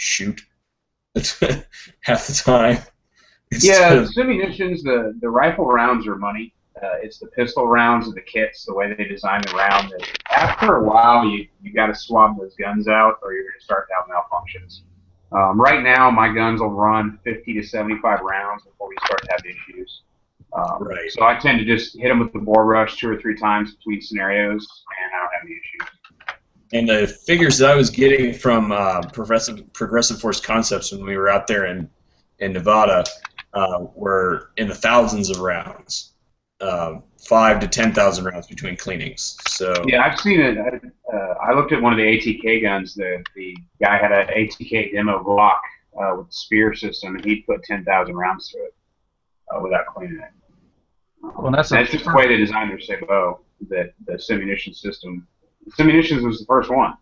shoot half the time. Instead Yeah, of, simunitions, the rifle rounds are money. It's the pistol rounds and the kits, the way they design the round. That after a while, you got to swap those guns out, or you're going to start to have malfunctions. Right now, my guns will run 50 to 75 rounds before we start to have issues. right. So I tend to just hit them with the bore brush 2 or 3 times between scenarios, and I don't have any issues. And the figures that I was getting from Progressive Force Concepts when we were out there in Nevada were in the thousands of rounds, 5 to 10,000 rounds between cleanings. So Yeah, I've seen it. I looked at one of the ATK guns. The guy had an ATK demo Glock with the spear system, and he put 10,000 rounds through it without cleaning it. Well, that's Just the way they designed their sabot, that the simunition system. Simunitions was the first one.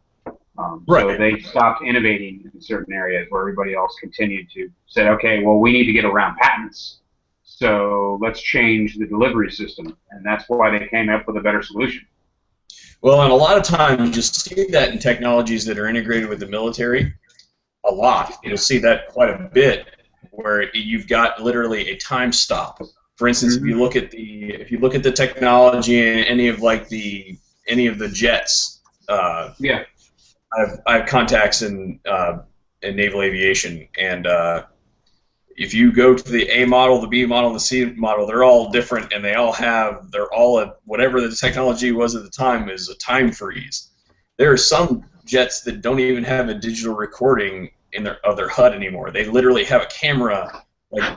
right. So they stopped innovating in certain areas where everybody else continued to say, okay, well, we need to get around patents. So let's change the delivery system. And that's why they came up with a better solution. Well, and a lot of times you just see that in technologies that are integrated with the military. A lot. You'll see that quite a bit, where you've got literally a time stop. For instance, if you look at the technology in any of the jets, Yeah. I have contacts in naval aviation, and if you go to the A model, the B model, and the C model, they're all different, and they're all at whatever the technology was at the time is a time freeze. There are some jets that don't even have a digital recording of their HUD anymore. They literally have a camera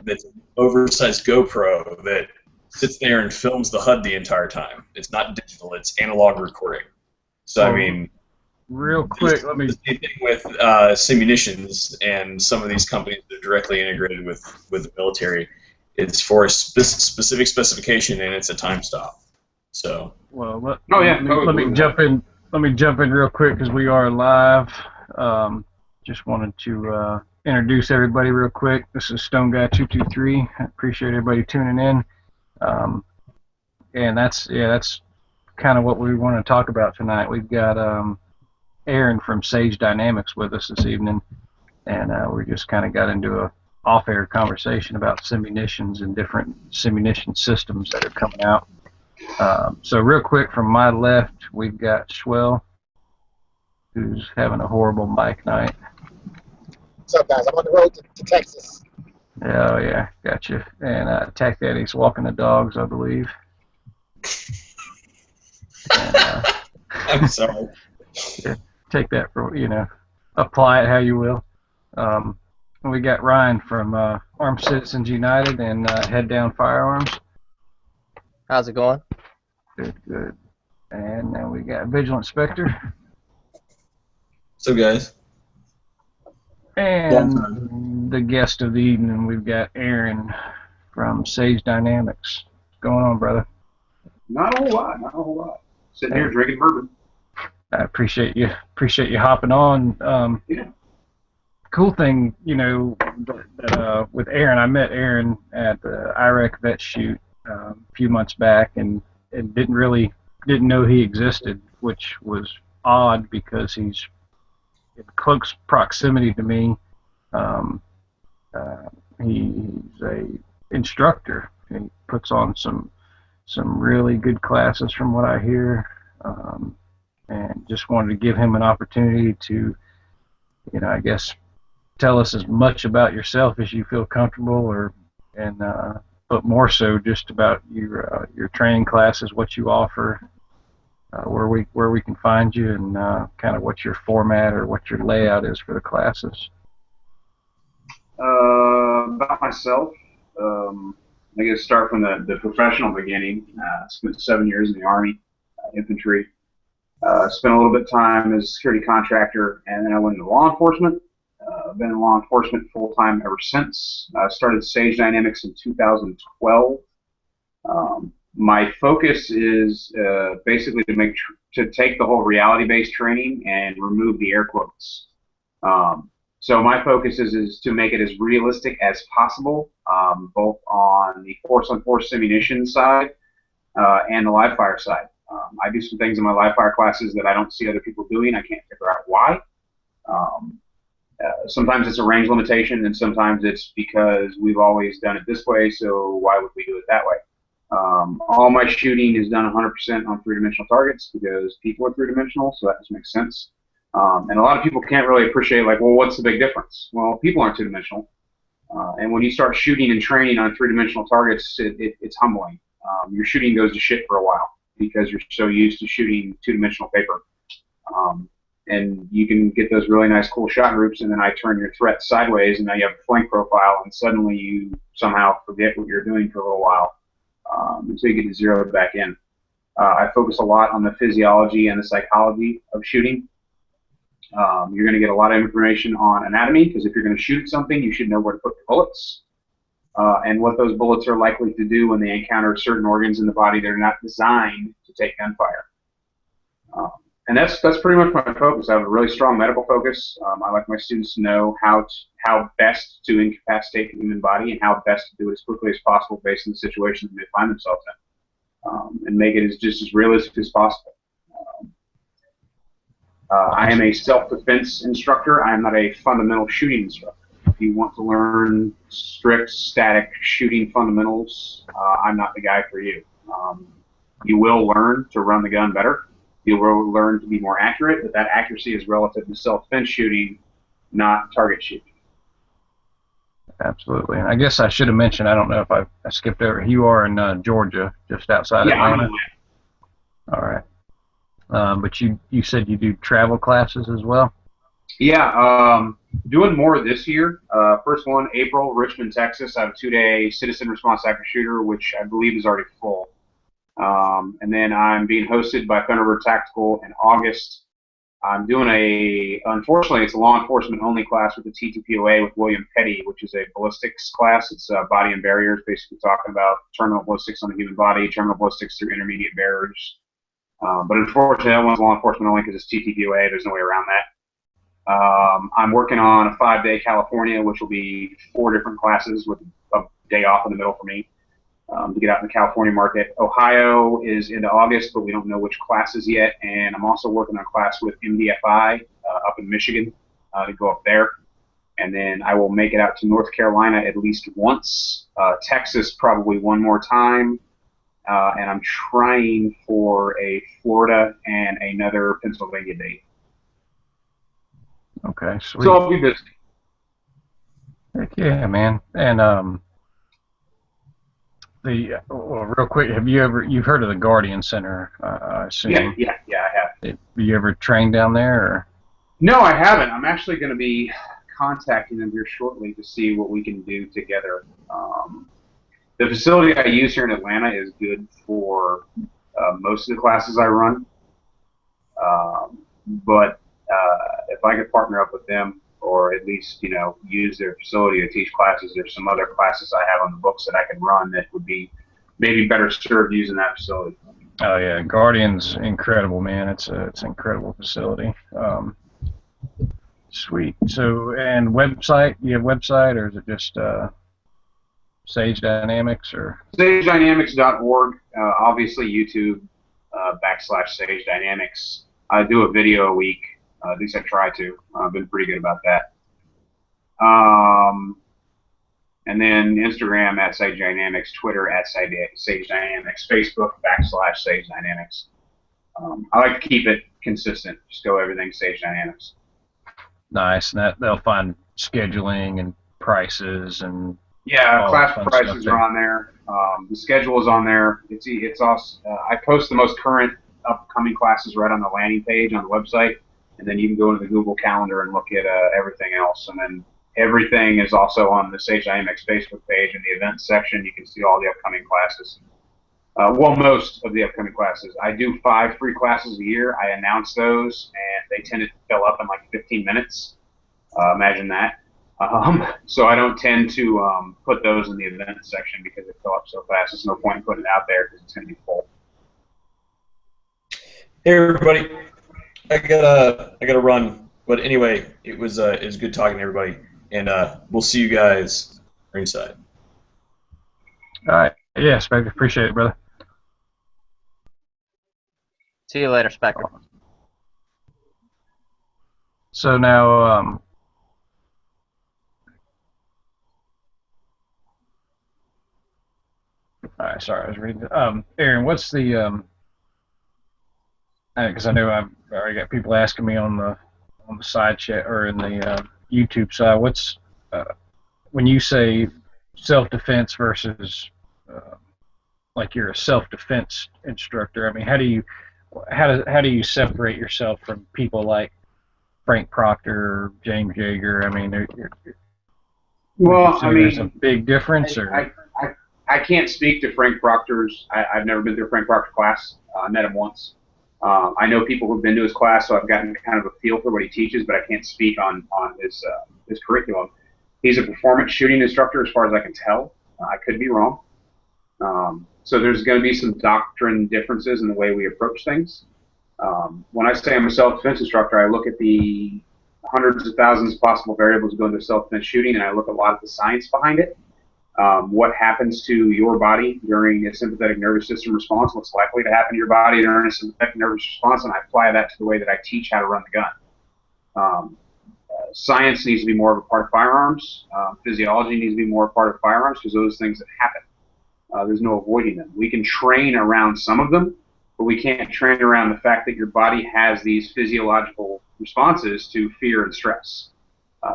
that's an oversized GoPro that sits there and films the HUD the entire time. It's not digital; it's analog recording. So I mean, real quick, let me. The same thing with simunitions and some of these companies that are directly integrated with the military. It's for a specific specification, and it's a time stop. So. Well, let me jump in. Let me jump in real quick because we are live. Just wanted to introduce everybody real quick. This is Stone Guy 223. I appreciate everybody tuning in. And that's kind of what we want to talk about tonight. We've got Aaron from Sage Dynamics with us this evening, and we just kind of got into a off-air conversation about simunitions and different simunition systems that are coming out. So real quick, from my left, we've got Schwell, who's having a horrible mic night. What's up, guys? I'm on the road to Texas. Oh, yeah, gotcha. And Tack Daddy's walking the dogs, I believe. And, I'm sorry. Yeah, take that for, apply it how you will. And we got Ryan from Armed Citizens United and Head Down Firearms. How's it going? Good, good. And then we got Vigilant Spectre. So, guys. And the guest of the evening, we've got Aaron from Sage Dynamics. What's going on, brother? Not a whole lot. Sitting here drinking bourbon. I appreciate you hopping on. Yeah. Cool thing, with Aaron, I met Aaron at the IREC vet shoot a few months back, and didn't know he existed, which was odd because he's in close proximity to me. He's a instructor. He puts on some really good classes from what I hear, and just wanted to give him an opportunity to, I guess, tell us as much about yourself as you feel comfortable, but more so just about your training classes, what you offer, where we can find you, and kind of what your format or what your layout is for the classes. About myself, I guess start from the professional beginning. Spent 7 years in the Army, infantry. Spent a little bit of time as a security contractor, and then I went into law enforcement. Been in law enforcement full-time ever since. Started Sage Dynamics in 2012. My focus is basically to take the whole reality-based training and remove the air quotes. So my focus is to make it as realistic as possible, both on the force-on-force simunition side and the live fire side. I do some things in my live fire classes that I don't see other people doing. I can't figure out why. Sometimes it's a range limitation, and sometimes it's because we've always done it this way, so why would we do it that way? All my shooting is done 100% on three-dimensional targets because people are three-dimensional, so that just makes sense. And a lot of people can't really appreciate, like, well, what's the big difference? Well, people aren't two-dimensional. And when you start shooting and training on three-dimensional targets, it's humbling. Your shooting goes to shit for a while because you're so used to shooting two-dimensional paper. And you can get those really nice, cool shot groups, and then I turn your threat sideways, and now you have a flank profile, and suddenly you somehow forget what you're doing for a little while until you get to zero it back in. I focus a lot on the physiology and the psychology of shooting. You're going to get a lot of information on anatomy, because if you're going to shoot something, you should know where to put your bullets and what those bullets are likely to do when they encounter certain organs in the body that are not designed to take gunfire. And that's pretty much my focus. I have a really strong medical focus. I like my students to know how best to incapacitate the human body and how best to do it as quickly as possible based on the situation that they find themselves in, and make it just as realistic as possible. I am a self-defense instructor. I am not a fundamental shooting instructor. If you want to learn strict, static shooting fundamentals, I'm not the guy for you. You will learn to run the gun better. You will learn to be more accurate, but that accuracy is relative to self-defense shooting, not target shooting. Absolutely. And I guess I should have mentioned, I don't know if I skipped over, you are in Georgia, just outside Atlanta? All right. But you said you do travel classes as well? Yeah, doing more this year. First one, April, Richmond, Texas. I have a 2-day citizen response active shooter, which I believe is already full. And then I'm being hosted by Thunderbird Tactical in August. I'm doing unfortunately, it's a law enforcement only class with the TTPOA with William Petty, which is a ballistics class. It's body and barriers, basically talking about terminal ballistics on the human body, terminal ballistics through intermediate barriers. But unfortunately, that one's law enforcement only because it's TTPOA. There's no way around that. I'm working on a 5-day California, which will be 4 different classes with a day off in the middle for me to get out in the California market. Ohio is into August, but we don't know which classes yet. And I'm also working on a class with MDFI up in Michigan to go up there. And then I will make it out to North Carolina at least once, Texas probably one more time. And I'm trying for a Florida and another Pennsylvania date. Okay, sweet. So I'll be busy. Heck yeah, man. And real quick, you've heard of the Guardian Center, I assume? Yeah, I have. Have you ever trained down there? Or? No, I haven't. I'm actually going to be contacting them here shortly to see what we can do together. The facility I use here in Atlanta is good for most of the classes I run. But if I could partner up with them, or at least use their facility to teach classes, there's some other classes I have on the books that I could run that would be maybe better served using that facility. Oh yeah, Guardian's incredible, man. It's an incredible facility. Sweet. So, and website? You have a website, or is it just Sage Dynamics, or? SageDynamics.org. Obviously, YouTube /Sage Dynamics. I do a video a week. At least I try to. I've been pretty good about that. And then Instagram @Sage Dynamics, Twitter @Sage Dynamics, Facebook /Sage Dynamics. I like to keep it consistent. Just go everything Sage Dynamics. Nice. And they'll find scheduling and prices and. Yeah, class prices are on there. The schedule is on there. It's also I post the most current upcoming classes right on the landing page on the website, and then you can go into the Google Calendar and look at everything else. And then everything is also on the Sage Dynamics Facebook page in the events section. You can see all the upcoming classes. Well, most of the upcoming classes. I do 5 free classes a year. I announce those, and they tend to fill up in like 15 minutes. Imagine that. So I don't tend to put those in the events section because they fill up so fast. There's no point in putting it out there because it's going to be full. Hey everybody, I gotta run. But anyway, it was good talking to everybody, and we'll see you guys ringside. All right. Yeah, Spectre. Appreciate it, brother. See you later, Spectre. So now, right, sorry, I was reading. Aaron, what's the because I know I've already got people asking me on the side chat or in the YouTube side. What's when you say self-defense versus like you're a self-defense instructor? I mean, how do you separate yourself from people like Frank Proctor, James Yeager? I mean, Well, I there's a mean, big difference, or I can't speak to Frank Proctor's. I've never been to a Frank Proctor class. I met him once. I know people who've been to his class, so I've gotten kind of a feel for what he teaches, but I can't speak on his curriculum. He's a performance shooting instructor, as far as I can tell. I could be wrong. So there's going to be some doctrine differences in the way we approach things. When I say I'm a self-defense instructor, I look at the hundreds of thousands of possible variables that go into self-defense shooting, and I look at a lot of the science behind it. What happens to your body during a sympathetic nervous system response, what's likely to happen to your body during a sympathetic nervous response, and I apply that to the way that I teach how to run the gun. Science needs to be more of a part of firearms. Physiology needs to be more a part of firearms, because those things that happen. There's no avoiding them. We can train around some of them, but we can't train around the fact that your body has these physiological responses to fear and stress.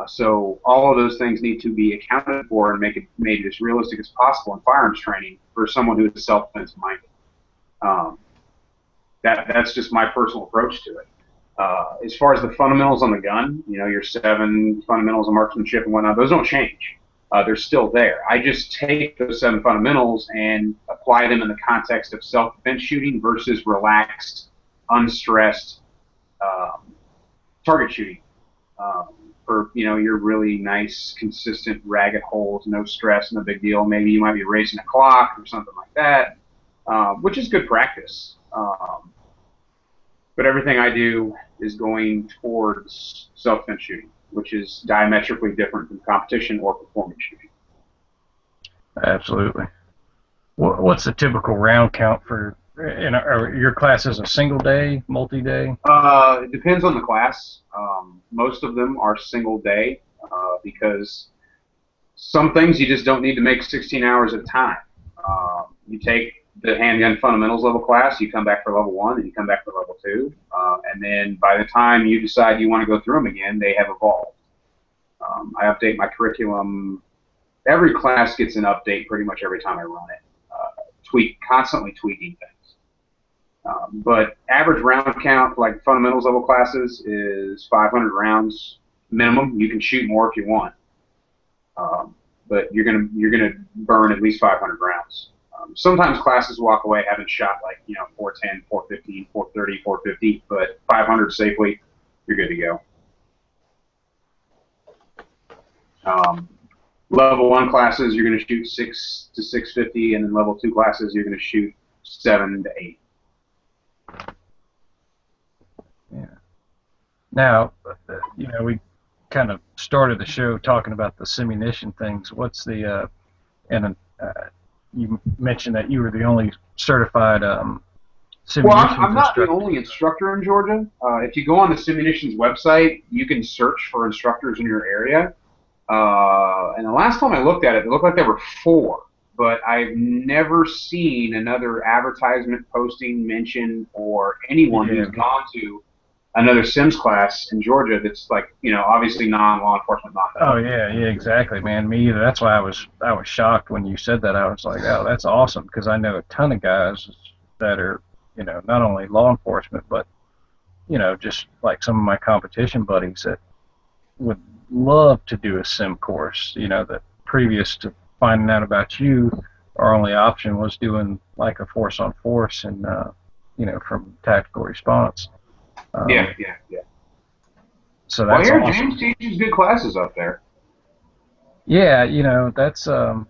So all of those things need to be accounted for and made as realistic as possible in firearms training for someone who is self-defense minded. That's just my personal approach to it. As far as the fundamentals on the gun, your 7 fundamentals of marksmanship and whatnot, those don't change. They're still there. I just take those 7 fundamentals and apply them in the context of self-defense shooting versus relaxed, unstressed target shooting. For your really nice, consistent, ragged holes, no stress, no big deal. Maybe you might be racing a clock or something like that, which is good practice. But everything I do is going towards self-defense shooting, which is diametrically different from competition or performance shooting. Absolutely. What's the typical round count for? Your class is a single day, multi-day? It depends on the class. Most of them are single day because some things you just don't need to make 16 hours at a time. You take the handgun fundamentals level class, you come back for level 1, and you come back for level 2, and then by the time you decide you want to go through them again, they have evolved. I update my curriculum. Every class gets an update pretty much every time I run it. Constantly tweaking things. But average round count for like fundamentals level classes is 500 rounds minimum. You can shoot more if you want, but you're gonna burn at least 500 rounds. Sometimes classes walk away having shot like 410, 415, 430, 450, but 500 safely, you're good to go. Level 1 classes, you're going to shoot 6 to 650, and then level 2 classes, you're going to shoot 7 to 8. Yeah. Now, we kind of started the show talking about the simunition things. What's the you mentioned that you were the only certified simunitions Well, I'm not instructor. the only instructor in Georgia. If you go on the Simunitions website, you can search for instructors in your area. And the last time I looked at it, it looked like there were 4. But I've never seen another advertisement, posting, mention, or anyone who's gone to another Sims class in Georgia that's like, obviously non-law enforcement, Oh yeah, exactly, man. Me either. That's why I was shocked when you said that. I was like, oh, that's awesome, because I know a ton of guys that are, not only law enforcement, but just like some of my competition buddies that would love to do a sim course. That previous to finding out about you, our only option was doing like a force on force and from tactical response. Yeah. So that's well, here awesome. James teaches good classes up there. Yeah, that's the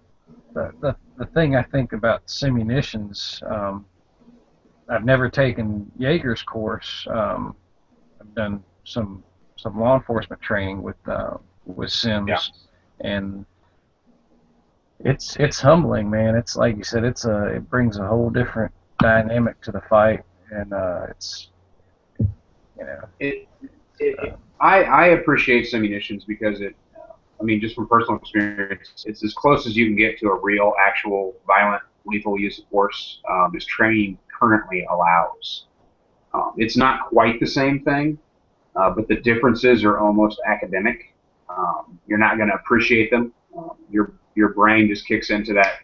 thing I think about simunitions. I've never taken Yeager's course. I've done some law enforcement training with Sims, and it's humbling, man. It's like you said, it brings a whole different dynamic to the fight, and I appreciate simunitions because just from personal experience, it's as close as you can get to a real, actual, violent lethal use of force as training currently allows. It's not quite the same thing, but the differences are almost academic. You're not going to appreciate them. Your brain just kicks into that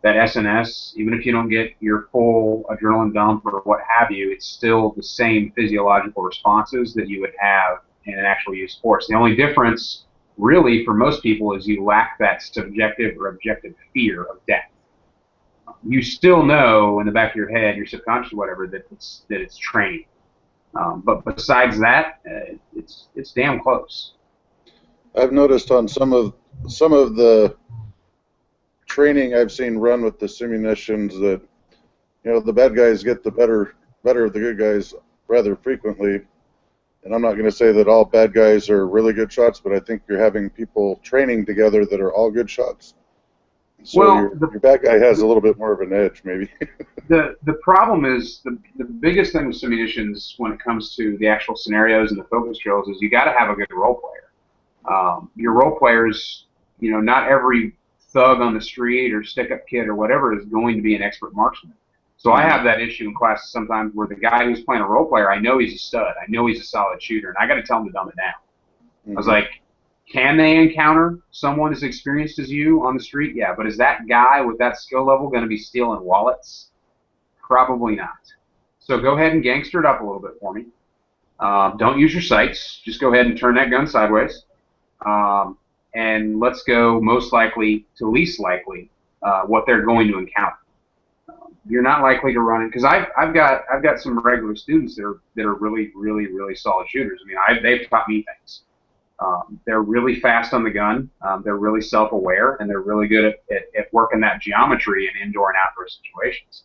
SNS. Even if you don't get your full adrenaline dump or what have you, it's still the same physiological responses that you would have in an actual use of force. The only difference, really, for most people, is you lack that subjective or objective fear of death. You still know in the back of your head, your subconscious, whatever, that it's training. But besides that, it's damn close. I've noticed on some of the training I've seen run with the simunitions that, you know, the bad guys get the better of the good guys rather frequently. And I'm not going to say that all bad guys are really good shots, but I think you're having people training together that are all good shots. So Well, your bad guy has a little bit more of an edge, maybe. The problem is the biggest thing with simunitions when it comes to the actual scenarios and the focus drills is you got to have a good role player. Your role players, you know, not every thug on the street or stick-up kid or whatever is going to be an expert marksman. So I have that issue in classes sometimes where the guy who's playing a role player, I know he's a stud, I know he's a solid shooter, and I got to tell him to dumb it down. I was like, can they encounter someone as experienced as you on the street? Yeah, but is that guy with that skill level going to be stealing wallets? Probably not. So go ahead and gangster it up a little bit for me. Don't use your sights. Just go ahead and turn that gun sideways. And let's go most likely to least likely what they're going to encounter. You're not likely to run it because I've got some regular students that are really, really, really solid shooters. I mean, they've taught me things. They're really fast on the gun. They're really self-aware, and they're really good at working that geometry in indoor and outdoor situations.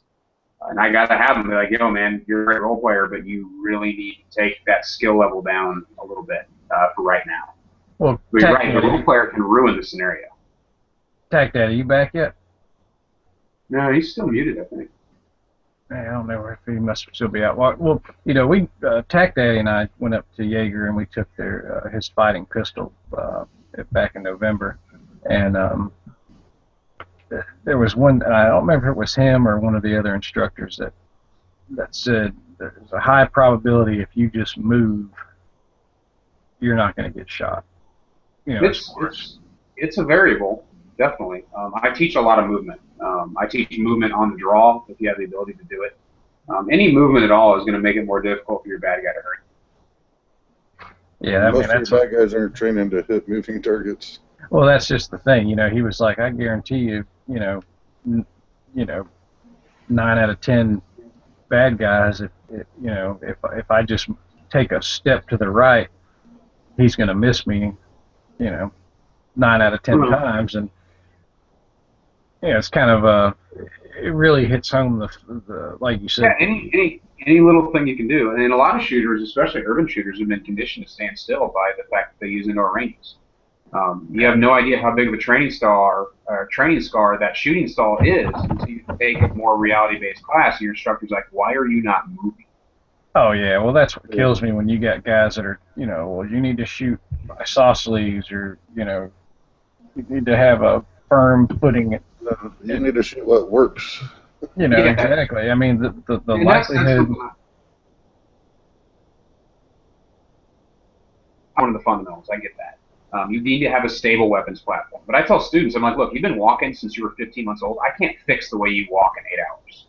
And I got to have them. They're like, yo, man, you're a great role player, but you really need to take that skill level down a little bit for right now. Well, But you're right. The role player can ruin the scenario. Tac Daddy, you back yet? No, he's still muted, I think. I don't know if he must still be out. Well, you know, we Tac Daddy and I went up to Jaeger and we took his fighting pistol back in November, and there was one. I don't remember if it was him or one of the other instructors that said there's a high probability if you just move, you're not going to get shot. You know, it's a variable, definitely. I teach a lot of movement. I teach movement on the draw if you have the ability to do it. Any movement at all is going to make it more difficult for your bad guy to hurt. Yeah, I mean, Most of your bad guys aren't training to hit moving targets. Well, that's just the thing. You know, he was like, I guarantee you, 9 out of 10 bad guys, if I just take a step to the right, he's going to miss me, 9 out of 10 times. And it's kind of it really hits home the like you said. Yeah, any little thing you can do, and a lot of shooters, especially urban shooters, have been conditioned to stand still by the fact that they use indoor ranges. You have no idea how big of a training scar that shooting stall is until you take a more reality-based class. And your instructor's like, "Why are you not moving?" Oh yeah, well that's what kills me when you got guys that are, well you need to shoot isosceles or you need to have a firm footing. You need to shoot what works. Yeah. Exactly. I mean the likelihood. One of the fundamentals, I get that. You need to have a stable weapons platform. But I tell students, I'm like, look, you've been walking since you were 15 months old. I can't fix the way you walk in 8 hours.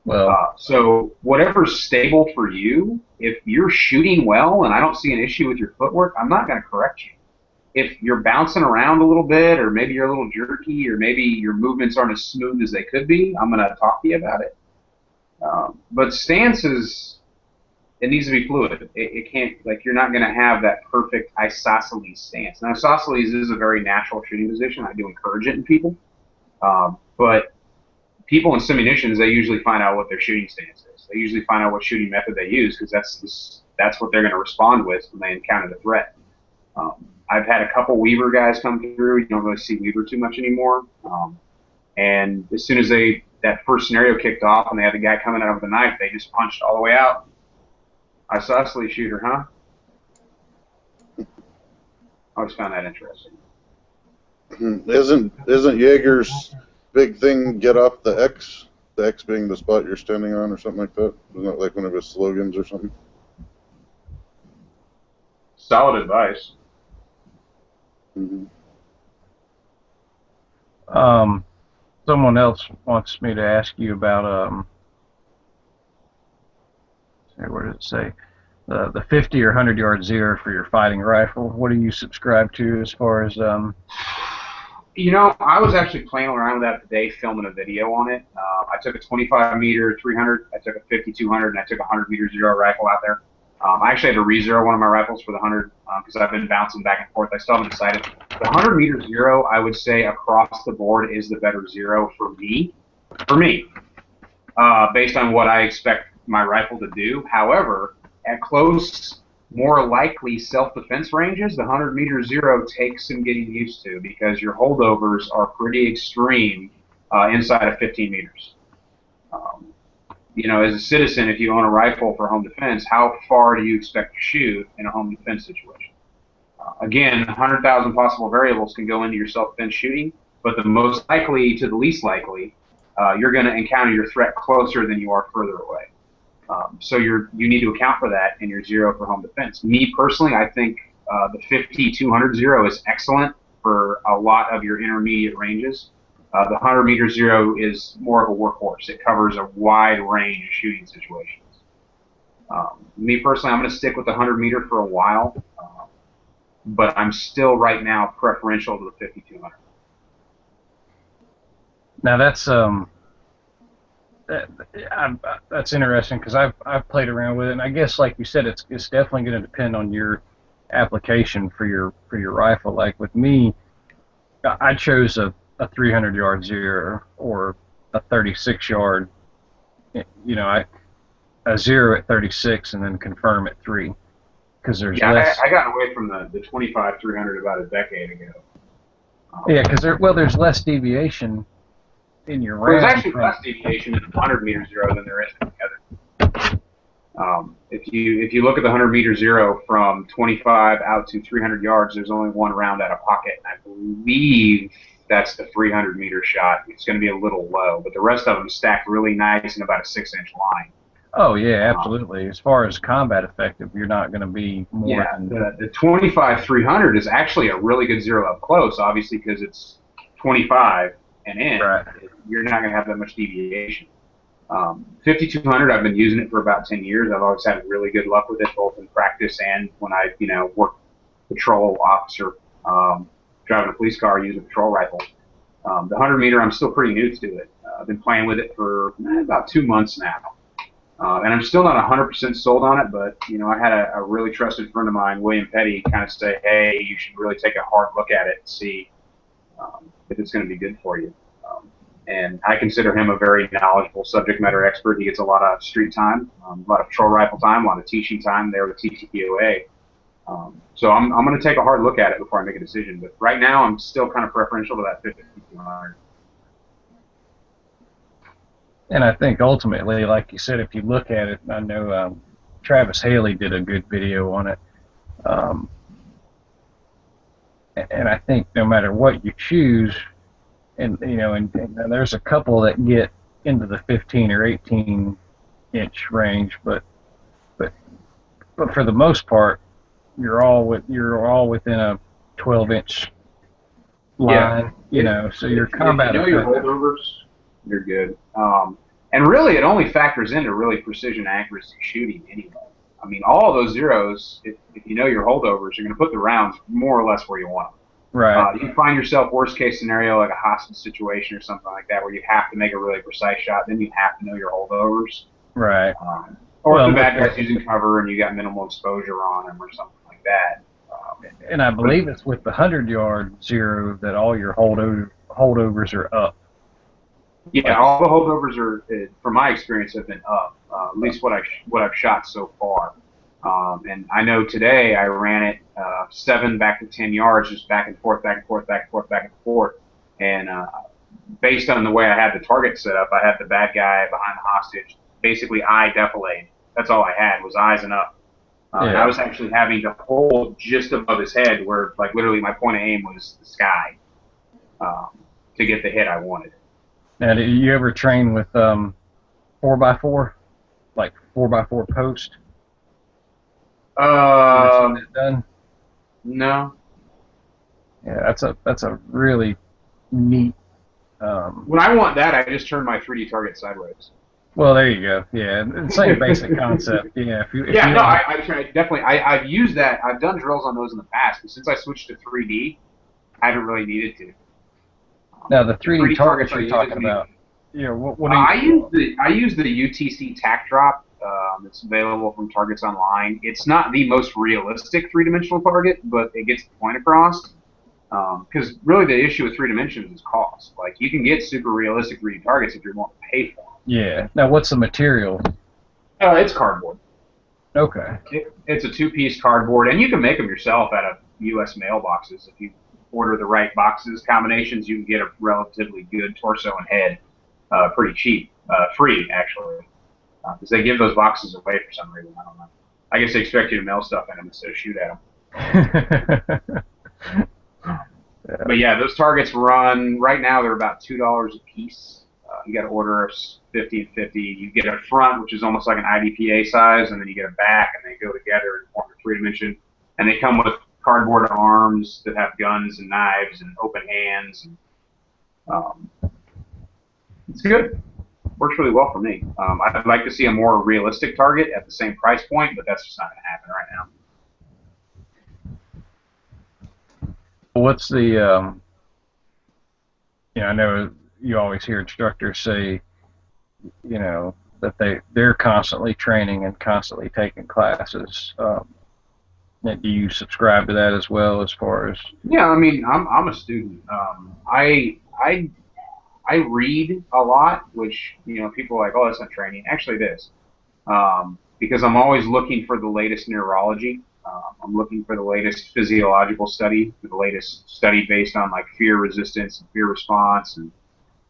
Well, so whatever's stable for you, if you're shooting well and I don't see an issue with your footwork, I'm not going to correct you. If you're bouncing around a little bit, or maybe you're a little jerky, or maybe your movements aren't as smooth as they could be, I'm going to talk to you about it. But stances, it needs to be fluid. It can't, you're not going to have that perfect isosceles stance. Now, isosceles is a very natural shooting position. I do encourage it in people. But people in simunitions, they usually find out what their shooting stance is. They usually find out what shooting method they use because that's what they're going to respond with when they encounter the threat. I've had a couple Weaver guys come through. You don't really see Weaver too much anymore. And as soon as that first scenario kicked off and they had the guy coming out with a knife, they just punched all the way out. Isosceles shooter, huh? I always found that interesting. Isn't Jaeger's big thing get off the X? The X being the spot you're standing on or something like that? Isn't that like one of his slogans or something? Solid advice. Mm-hmm. Someone else wants me to ask you about where does it say? The 50 or 100 yard zero for your fighting rifle. What do you subscribe to as far as You know, I was actually playing around with that today, filming a video on it. I took a 25 meter 300, I took a 5200, and I took a 100 meter zero rifle out there. I actually had to re-zero one of my rifles for the 100 because I've been bouncing back and forth. I still haven't decided. The 100 meter zero, I would say across the board is the better zero for me. Based on what I expect my rifle to do. However, at close, more likely self-defense ranges, the 100 meter zero takes some getting used to because your holdovers are pretty extreme inside of 15 meters. You know, as a citizen, if you own a rifle for home defense, how far do you expect to shoot in a home defense situation? Again, 100,000 possible variables can go into your self-defense shooting, but the most likely to the least likely, you're going to encounter your threat closer than you are further away. So you need to account for that in your zero for home defense. Me personally, I think the 50-200 zero is excellent for a lot of your intermediate ranges. The 100 meter zero is more of a workhorse. It covers a wide range of shooting situations. Me personally, I'm going to stick with the 100 meter for a while, but I'm still right now preferential to the 50-200. Now that's interesting because I've played around with it, and I guess like you said, it's definitely going to depend on your application for your rifle. Like with me, I chose a 300 yard zero or a 36 yard. You know, a zero at 36 and then confirm at 3 because there's less. I got away from the 25-300 about a decade ago. Yeah, because there's less deviation in your Well, round. there's actually less deviation in the 100 meter zero than there is in the other. If you look at the 100 meter zero from 25 out to 300 yards, there's only one round out of pocket, and I believe that's the 300 meter shot. It's going to be a little low, but the rest of them stacked really nice in about a 6-inch line. Oh yeah, absolutely. As far as combat effective, you're not going to be more than the 25-300 is actually a really good zero up close, obviously because it's 25 and in. Right. You're not going to have that much deviation. 5200, I've been using it for about 10 years. I've always had really good luck with it, both in practice and when I, work patrol officer, driving a police car using a patrol rifle. The 100 meter, I'm still pretty new to it. I've been playing with it for about 2 months now. And I'm still not 100% sold on it, but, I had a really trusted friend of mine, William Petty, kind of say, hey, you should really take a hard look at it and see if it's going to be good for you. And I consider him a very knowledgeable subject matter expert. He gets a lot of street time, a lot of patrol rifle time, a lot of teaching time there with TTPOA. So I'm going to take a hard look at it before I make a decision. But right now, I'm still kind of preferential to that 50-200. And I think ultimately, like you said, if you look at it, I know Travis Haley did a good video on it. And I think no matter what you choose, and there's a couple that get into the 15 or 18 inch range, but for the most part, you're all within a 12-inch line. So your combat. Your holdovers, you're good. And really, it only factors into really precision accuracy shooting anyway. I mean, all of those zeros, if you know your holdovers, you're going to put the rounds more or less where you want them. Right. You find yourself worst case scenario like a hostage situation or something like that where you have to make a really precise shot, then you have to know your holdovers. Right. Or if the bad guy's using cover and you got minimal exposure on him or something like that. And I believe it's with the 100-yard zero that all your holdovers are up. Yeah, all the holdovers are, from my experience, have been up. At least what I've shot so far. And I know today I ran it 7 back to 10 yards, just back and forth, back and forth, back and forth, back and forth. And based on the way I had the target set up, I had the bad guy behind the hostage, basically eye defilade. That's all I had was eyes and up. And I was actually having to hold just above his head where, like, literally my point of aim was the sky to get the hit I wanted. Now, do you ever train with 4x4, like 4x4 post? Ever seen that done? No. Yeah, that's a really neat. When I want that, I just turn my 3D target sideways. Well, there you go. Yeah, same basic concept. Yeah, if you Yeah, no, don't- I definitely. I've used that. I've done drills on those in the past, but since I switched to 3D, I haven't really needed to. now the 3D targets I you're use talking is about. Yeah, what do you? I use the UTC Tac Drop. It's available from Targets Online. It's not the most realistic three-dimensional target, but it gets the point across. Because really the issue with three dimensions is cost. Like you can get super realistic 3D targets if you're willing to pay for them. Yeah. Now, what's the material? It's cardboard. Okay. It's a two-piece cardboard, and you can make them yourself out of U.S. mailboxes. If you order the right boxes combinations, you can get a relatively good torso and head pretty cheap, free actually, because they give those boxes away for some reason. I don't know. I guess they expect you to mail stuff in them instead of shoot at them. But yeah, those targets run right now. They're about $2 a piece. You got to order 50 and 50. You get a front, which is almost like an IDPA size, and then you get a back, and they go together and form a three-dimension. And they come with cardboard arms that have guns and knives and open hands. And, it's good. Works really well for me. I'd like to see a more realistic target at the same price point, but that's just not going to happen right now. What's the? I know you always hear instructors say, that they're constantly training and constantly taking classes. Do you subscribe to that as well, as far as? Yeah, I mean, I'm a student. I read a lot, which people are like, oh, that's not training. Actually, it is, because I'm always looking for the latest neurology. I'm looking for the latest physiological study, the latest study based on like fear resistance and fear response and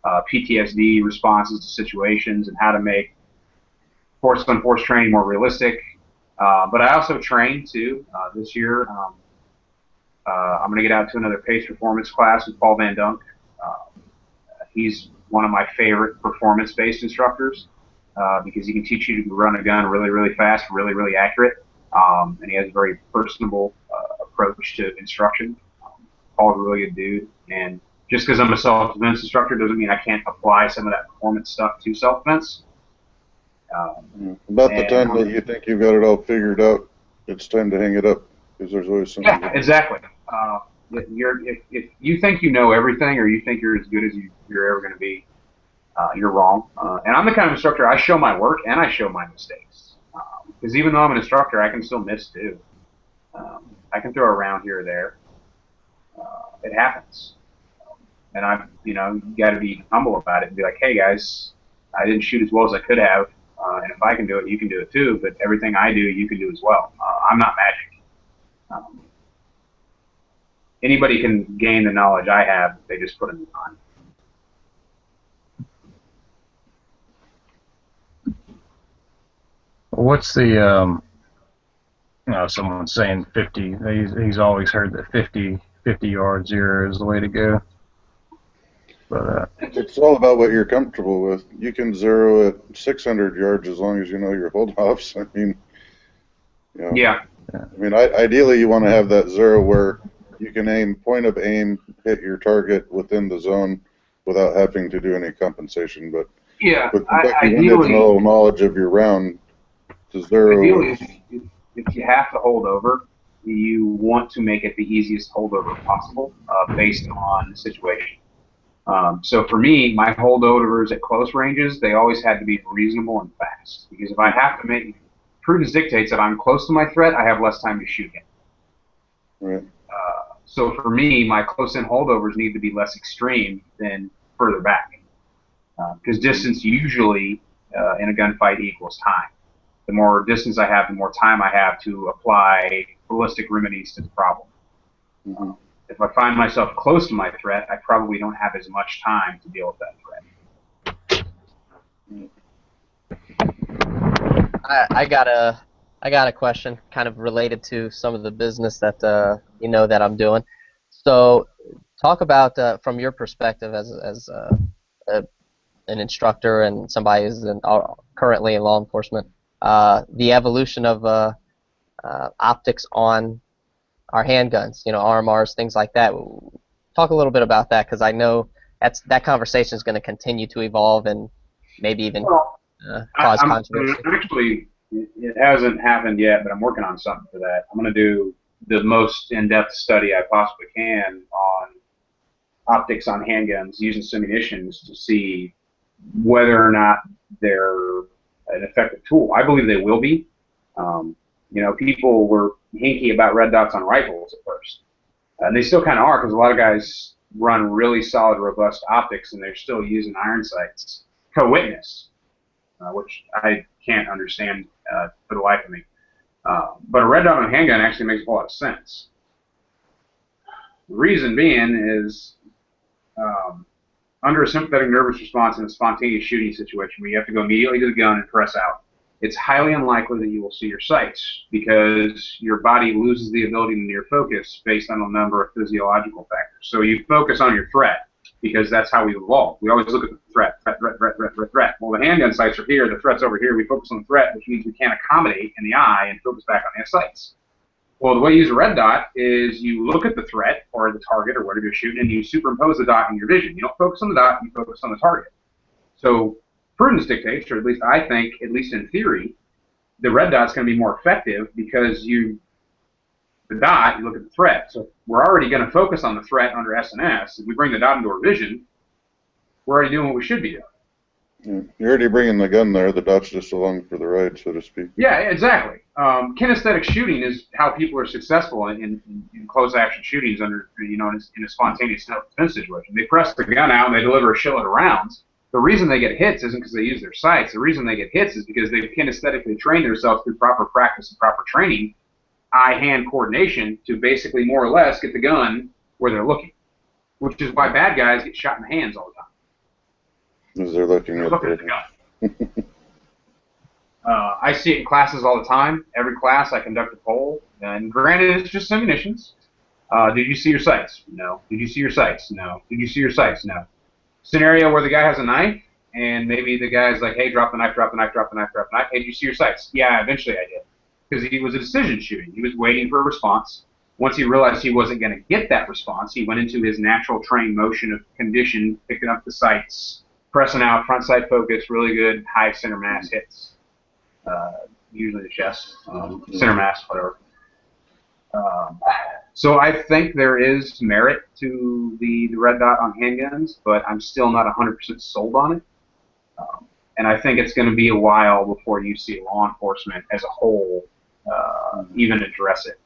PTSD responses to situations and how to make force training more realistic. But I also train too. This year, I'm going to get out to another pace performance class with Paul Van Dunk. He's one of my favorite performance-based instructors because he can teach you to run a gun really, really fast, really, really accurate. And he has a very personable approach to instruction. Paul's a really good dude. And just because I'm a self-defense instructor doesn't mean I can't apply some of that performance stuff to self-defense. About the time that you think you've got it all figured out, it's time to hang it up, because there's always something. Yeah, exactly. If you think you know everything, or you think you're as good as you're ever going to be, you're wrong. And I'm the kind of instructor, I show my work and I show my mistakes. Because even though I'm an instructor, I can still miss too. I can throw a round here or there. It happens. And you got to be humble about it and be like, hey guys, I didn't shoot as well as I could have. And if I can do it, you can do it too. But everything I do, you can do as well. I'm not magic. Anybody can gain the knowledge I have if they just put in the time. What's the? Someone's saying 50. He's always heard that 50 yard zero is the way to go. But it's all about what you're comfortable with. You can zero at 600 yards as long as you know your hold-offs. I mean, Yeah. I mean, ideally you want to have that zero where you can aim, point of aim, hit your target within the zone without having to do any compensation. But yeah, with conventional knowledge of your round, to zero. Ideally, if you have to hold over, you want to make it the easiest holdover possible based on the situation. So for me, my holdovers at close ranges, they always had to be reasonable and fast. Because if I have to make, prudence dictates that I'm close to my threat, I have less time to shoot him. Right. So for me, my close-in holdovers need to be less extreme than further back. Because distance usually in a gunfight equals time. The more distance I have, the more time I have to apply ballistic remedies to the problem. Mm-hmm. If I find myself close to my threat, I probably don't have as much time to deal with that threat. I got a question kind of related to some of the business that that I'm doing. So talk about from your perspective as an instructor and somebody who's currently in law enforcement, the evolution of optics on our handguns, RMRs, things like that. Talk a little bit about that, because I know that conversation is going to continue to evolve and maybe even cause controversy. Actually, it hasn't happened yet, but I'm working on something for that. I'm going to do the most in-depth study I possibly can on optics on handguns using simunitions to see whether or not they're an effective tool. I believe they will be. People were hinky about red dots on rifles at first. And they still kind of are, because a lot of guys run really solid, robust optics, and they're still using iron sights. Co-witness, which I can't understand for the life of me. But a red dot on a handgun actually makes a lot of sense. The reason being is under a sympathetic nervous response in a spontaneous shooting situation where you have to go immediately to the gun and press out, it's highly unlikely that you will see your sights, because your body loses the ability to near focus based on a number of physiological factors. So you focus on your threat, because that's how we evolved. We always look at the threat. Well, the handgun sights are here, the threat's over here. We focus on the threat, which means we can't accommodate in the eye and focus back on the sights. Well, the way you use a red dot is you look at the threat or the target or whatever you're shooting, and you superimpose the dot in your vision. You don't focus on the dot, you focus on the target. So prudence dictates, or at least I think, at least in theory, the red dot's going to be more effective, because the dot, you look at the threat. So we're already going to focus on the threat under SNS. If we bring the dot into our vision, we're already doing what we should be doing. Yeah. You're already bringing the gun there. The dot's just along for the ride, so to speak. Yeah, exactly. Kinesthetic shooting is how people are successful in close action shootings under, in a spontaneous self-defense situation. They press the gun out and they deliver a shitload of rounds. The reason they get hits isn't because they use their sights. The reason they get hits is because they've kinesthetically trained themselves through proper practice and proper training, eye-hand coordination, to basically more or less get the gun where they're looking, which is why bad guys get shot in the hands all the time. Because they're looking at the gun. I see it in classes all the time. Every class I conduct a poll, and granted, it's just simunitions. Did you see your sights? No. Did you see your sights? No. Did you see your sights? No. Scenario where the guy has a knife, and maybe the guy's like, hey, drop the knife, drop the knife, drop the knife, drop the knife. Hey, did you see your sights? Yeah, eventually I did. Because he was a decision shooting. He was waiting for a response. Once he realized he wasn't going to get that response, he went into his natural trained motion of condition, picking up the sights, pressing out, front sight focus, really good high center mass hits. Usually the chest, center mass, whatever. So I think there is merit to the red dot on handguns, but I'm still not 100% sold on it. And I think it's going to be a while before you see law enforcement as a whole even address it.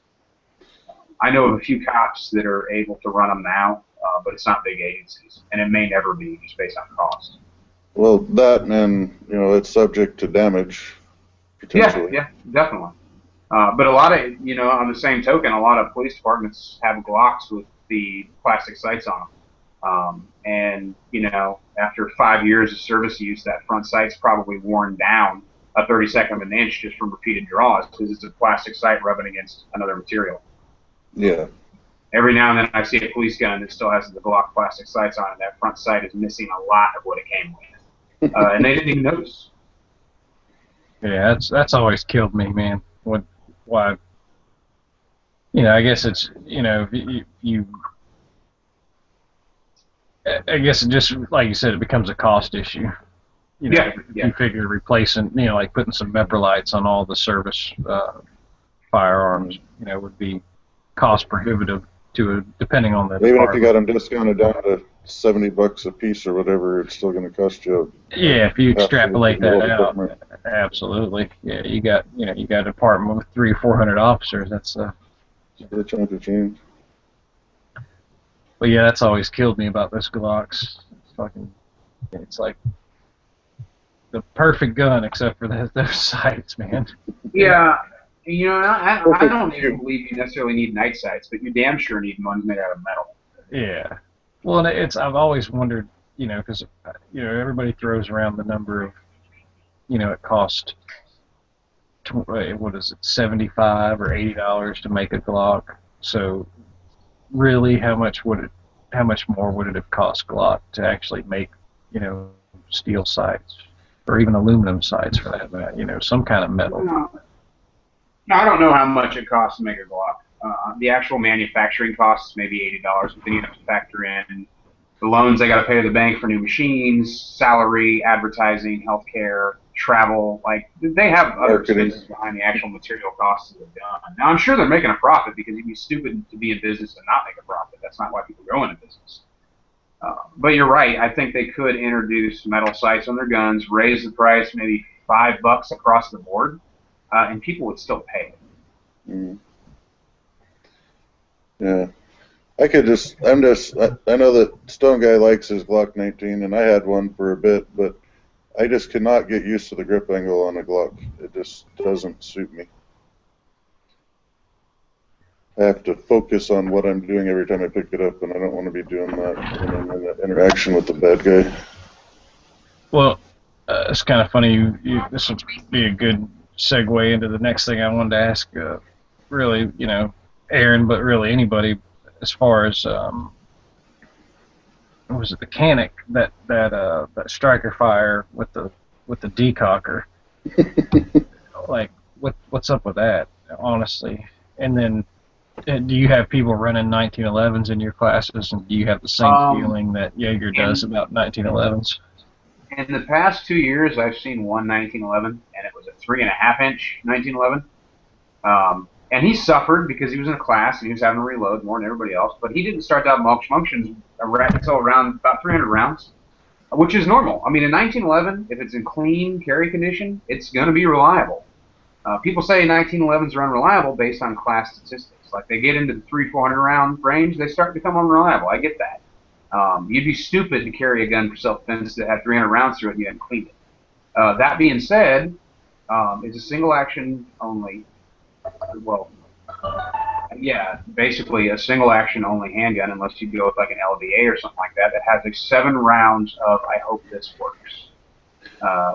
I know of a few cops that are able to run them now, but it's not big agencies, and it may never be, just based on cost. Well, that, and it's subject to damage potentially. Yeah, definitely. But a lot of, on the same token, a lot of police departments have Glocks with the plastic sights on them. And, after 5 years of service use, that front sight's probably worn down a 32nd of an inch just from repeated draws, because it's a plastic sight rubbing against another material. Yeah. Every now and then I see a police gun that still has the Glock plastic sights on it. That front sight is missing a lot of what it came with. And they didn't even notice. Yeah, that's always killed me, man. Why? I guess it's I guess it just, like you said, it becomes a cost issue. Yeah. You figure replacing, like putting some Meprolites on all the service firearms, would be cost prohibitive depending on the Even department. if you got them discounted down to $70 a piece or whatever, it's still going to cost you. Yeah, if you extrapolate that out, absolutely. Yeah, you got a department with 300 or 400 officers. That's a chunk of change. But yeah, that's always killed me about those Glocks. It's like the perfect gun except for those sights, man. Yeah. I don't even believe you necessarily need night sights, but you damn sure need ones made out of metal. Yeah. Well, I've always wondered, because everybody throws around the number of, it cost, what is it, $75 or $80 to make a Glock. So, really, how much more would it have cost Glock to actually make, steel sights, or even aluminum sights for that matter. Some kind of metal. No, I don't know how much it costs to make a Glock. The actual manufacturing costs maybe $80, but then you have to factor in the loans they got to pay to the bank for new machines, salary, advertising, healthcare, travel. Like, they have other expenses behind the actual material costs of the gun. Now, I'm sure they're making a profit, because you'd be stupid to be in business and not make a profit. That's not why people go into business. But you're right. I think they could introduce metal sights on their guns, raise the price maybe $5 across the board, and people would still pay it. Mm. Yeah. I know that Stone Guy likes his Glock 19, and I had one for a bit, but I just cannot get used to the grip angle on a Glock. It just doesn't suit me. I have to focus on what I'm doing every time I pick it up, and I don't want to be doing that when I'm in that interaction with the bad guy. Well, it's kind of funny. This would be a good segue into the next thing I wanted to ask. Really, Aaron, but really anybody, as far as was it the Canic that striker fire with the decocker? Like, what's up with that? Honestly, and then. Do you have people running 1911s in your classes, and do you have the same feeling that Jaeger does about 1911s? In the past 2 years, I've seen one 1911, and it was a 3.5-inch 1911. And he suffered because he was in a class and he was having to reload more than everybody else. But he didn't start out malfunctions until around about 300 rounds, which is normal. I mean, a 1911, if it's in clean carry condition, it's going to be reliable. People say 1911s are unreliable based on class statistics. Like, they get into the 300-400 round range, they start to become unreliable. I get that. You'd be stupid to carry a gun for self-defense that had 300 rounds through it and you hadn't cleaned it. That being said, it's a single action only. Well, yeah, basically a single action only handgun, unless you go with like an LDA or something like that has like 7 rounds of "I hope this works."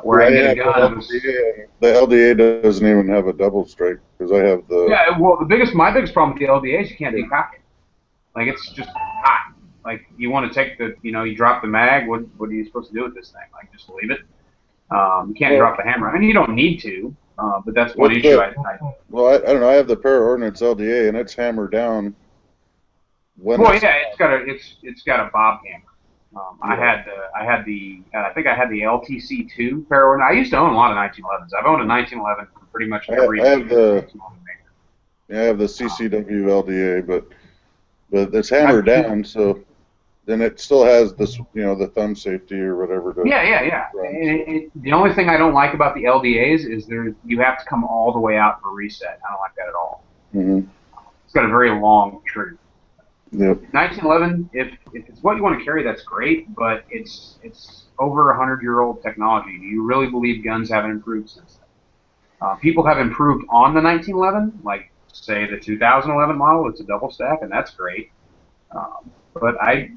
Where I get a gun. The LDA doesn't even have a double strike, because I have the. Yeah, well, my biggest problem with the LDA is you can't decock it. Like, it's just hot. Like, you want to take you drop the mag. What are you supposed to do with this thing? Like, just leave it. You can't drop the hammer. I mean, you don't need to, but that's one issue. Well, I don't know. I have the Para Ordnance LDA, and it's hammered down. It's got a bob hammer. I think I had the LTC2 Para Ordnance. I used to own a lot of 1911s. I've owned a 1911 for pretty much every. I have the CCW LDA, but it's hammered down, so then it still has this, the thumb safety or whatever. Yeah. The only thing I don't like about the LDAs is you have to come all the way out for reset. I don't like that at all. Mm-hmm. It's got a very long trigger. Yep. 1911, if it's what you want to carry, that's great, but it's over 100-year-old technology. Do you really believe guns haven't improved since then? People have improved on the 1911, like, say, the 2011 model. It's a double stack, and that's great. But I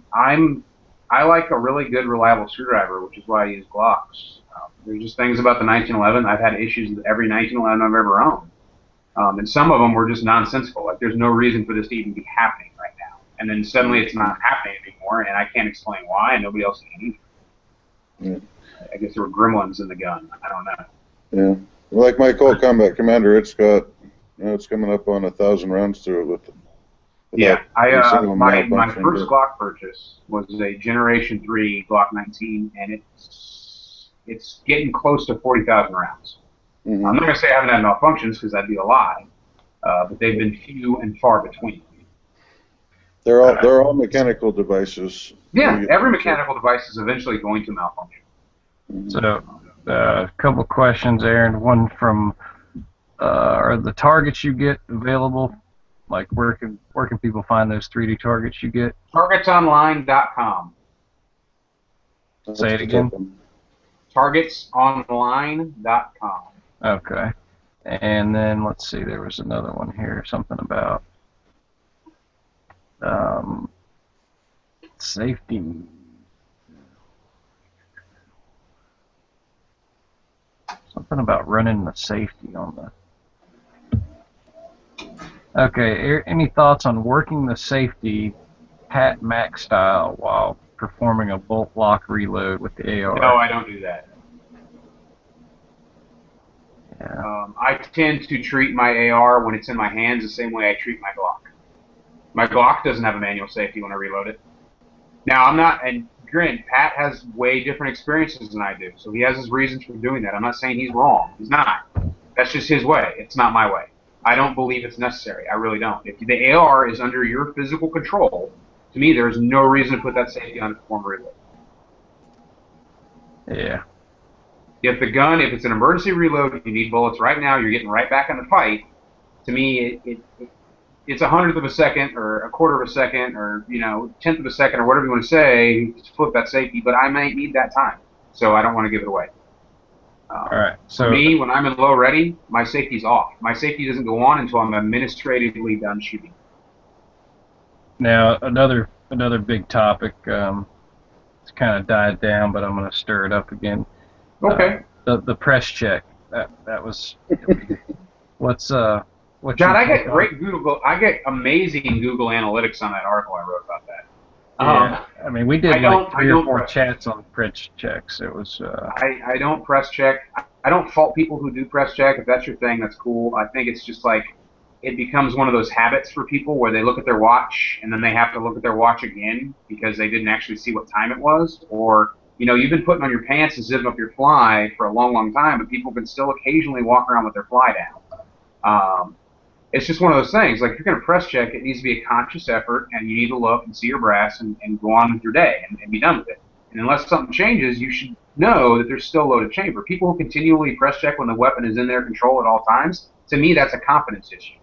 like a really good, reliable screwdriver, which is why I use Glocks. There's just things about the 1911. I've had issues with every 1911 I've ever owned. And some of them were just nonsensical. Like, there's no reason for this to even be happening right now. And then suddenly it's not happening anymore, and I can't explain why, and nobody else can either. Yeah. I guess there were gremlins in the gun. I don't know. Yeah. Like my Colt Combat Commander, it's got, it's coming up on 1,000 rounds through it with yeah, my first Glock purchase was a Generation 3 Glock 19, and it's getting close to 40,000 rounds. Mm-hmm. I'm not going to say I haven't had malfunctions, because that'd be a lie, but they've been few and far between. They're all mechanical devices. Yeah, every mechanical device is eventually going to malfunction. Mm-hmm. So, a couple questions, Aaron. One from, are the targets you get available? Like, where can people find those 3D targets you get? Targetsonline.com. Say it again. Targetsonline.com. Okay. And then, let's see, there was another one here, something about safety. Something about running the safety on the... Okay, any thoughts on working the safety Pat Mac style while performing a bolt lock reload with the AR. No, I don't do that. Yeah. I tend to treat my AR when it's in my hands the same way I treat my Glock. My Glock doesn't have a manual safety when I reload it. Now, I'm not, and granted, Pat has way different experiences than I do, so he has his reasons for doing that. I'm not saying he's wrong. He's not. That's just his way. It's not my way. I don't believe it's necessary. I really don't. If the AR is under your physical control, to me, there's no reason to put that safety on to perform a reload. Yeah. If the gun, if it's an emergency reload, you need bullets right now, you're getting right back in the fight, to me, it's 100th of a second or a quarter of a second or, 10th of a second or whatever you want to say to flip that safety, but I might need that time, so I don't want to give it away. All right. So for me, when I'm in low ready, my safety's off. My safety doesn't go on until I'm administratively done shooting. now another big topic. It's kind of died down, but I'm going to stir it up again. Okay. The press check. That was what's God, I get great Google. I get amazing Google Analytics on that article I wrote about that. Yeah, I mean, we did like 3 or 4 press chats on press checks. It was. I don't press check. I don't fault people who do press check. If that's your thing, that's cool. I think it's just like it becomes one of those habits for people where they look at their watch and then they have to look at their watch again because they didn't actually see what time it was. Or, you've been putting on your pants and zipping up your fly for a long, long time, but people can still occasionally walk around with their fly down. It's just one of those things. Like, if you're going to press check, it needs to be a conscious effort, and you need to look and see your brass and go on with your day and be done with it. And unless something changes, you should know that there's still a loaded chamber. People who continually press check when the weapon is in their control at all times, to me, that's a confidence issue.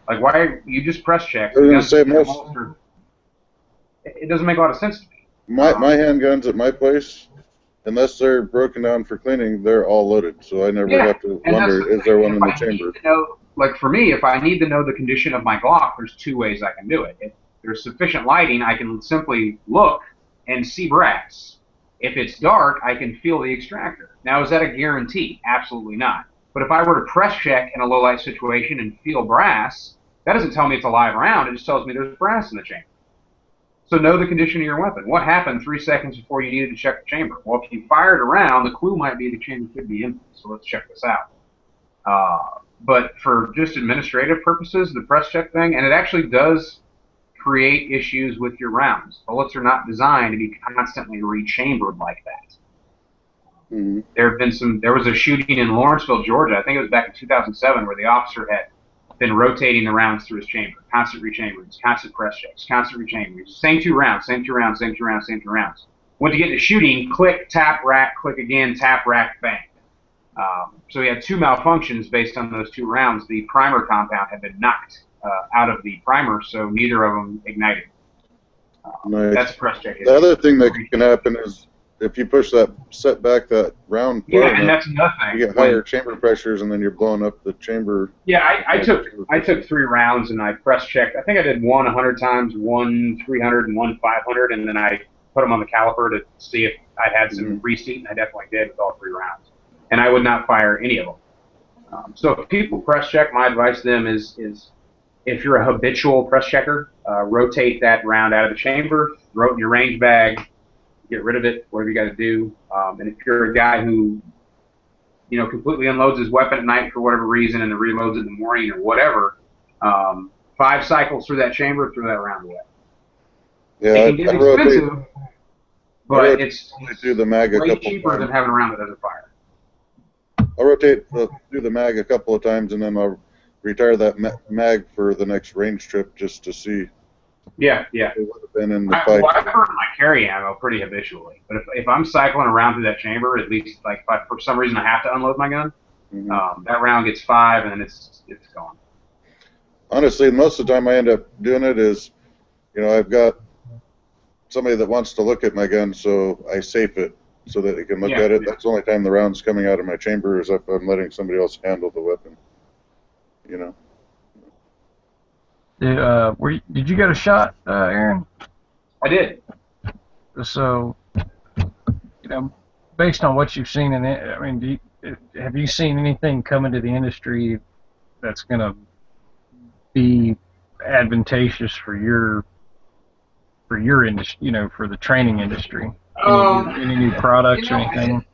Like, why you just press check? I was gonna say It doesn't make a lot of sense to me. My handguns at my place, unless they're broken down for cleaning, they're all loaded. So I never have to wonder, is there one in the chamber? Like for me, if I need to know the condition of my Glock, there's 2 ways I can do it. If there's sufficient lighting, I can simply look and see brass. If it's dark, I can feel the extractor. Now, is that a guarantee? Absolutely not. But if I were to press check in a low light situation and feel brass, that doesn't tell me it's a live round. It just tells me there's brass in the chamber. So know the condition of your weapon. What happened 3 seconds before you needed to check the chamber? Well, if you fired around, the clue might be the chamber could be empty. So let's check this out. But for just administrative purposes, the press check thing, and it actually does create issues with your rounds. Bullets are not designed to be constantly rechambered like that. Mm-hmm. There was a shooting in Lawrenceville, Georgia, I think it was back in 2007, where the officer had been rotating the rounds through his chamber, constant rechamberings, constant press checks, constant rechamberings, same 2 rounds, same 2 rounds, same 2 rounds, same 2 rounds. Went to get into shooting, click, tap, rack, click again, tap, rack, bang. So we had 2 malfunctions based on those 2 rounds. The primer compound had been knocked out of the primer, so neither of them ignited. Nice. That's press check. The other thing that can happen is if you push that, set back that round far and that's another thing. you get higher chamber pressures, and then you're blowing up the chamber. Yeah, I took 3 rounds and I press checked. I think I did one 100 times, one 300, and one 500, and then I put them on the caliper to see if I had some reseat, and I definitely did with all 3 rounds. And I would not fire any of them. So if people press check, my advice to them is if you're a habitual press checker, rotate that round out of the chamber, throw it in your range bag, get rid of it, whatever you got to do. And if you're a guy who, completely unloads his weapon at night for whatever reason and then reloads it in the morning or whatever, 5 cycles through that chamber, throw that round away. Yeah, it can get expensive, but it's through the mag way cheaper than having a round that doesn't fire. I'll rotate through the mag a couple of times, and then I'll retire that mag for the next range trip just to see. Yeah. It would have been in the fight. I burn my carry ammo pretty habitually, but if I'm cycling around through that chamber, at least like if for some reason I have to unload my gun, that round gets 5 and then it's gone. Honestly, most of the time I end up doing it is, I've got somebody that wants to look at my gun, so I safe it so that they can look at it. That's the only time the round's coming out of my chamber is if I'm letting somebody else handle the weapon. Did you get a shot, Aaron? I did. So, based on what you've seen in it, I mean, have you seen anything come into the industry that's going to be advantageous for your your industry, for the training industry? Any new You products or know, anything?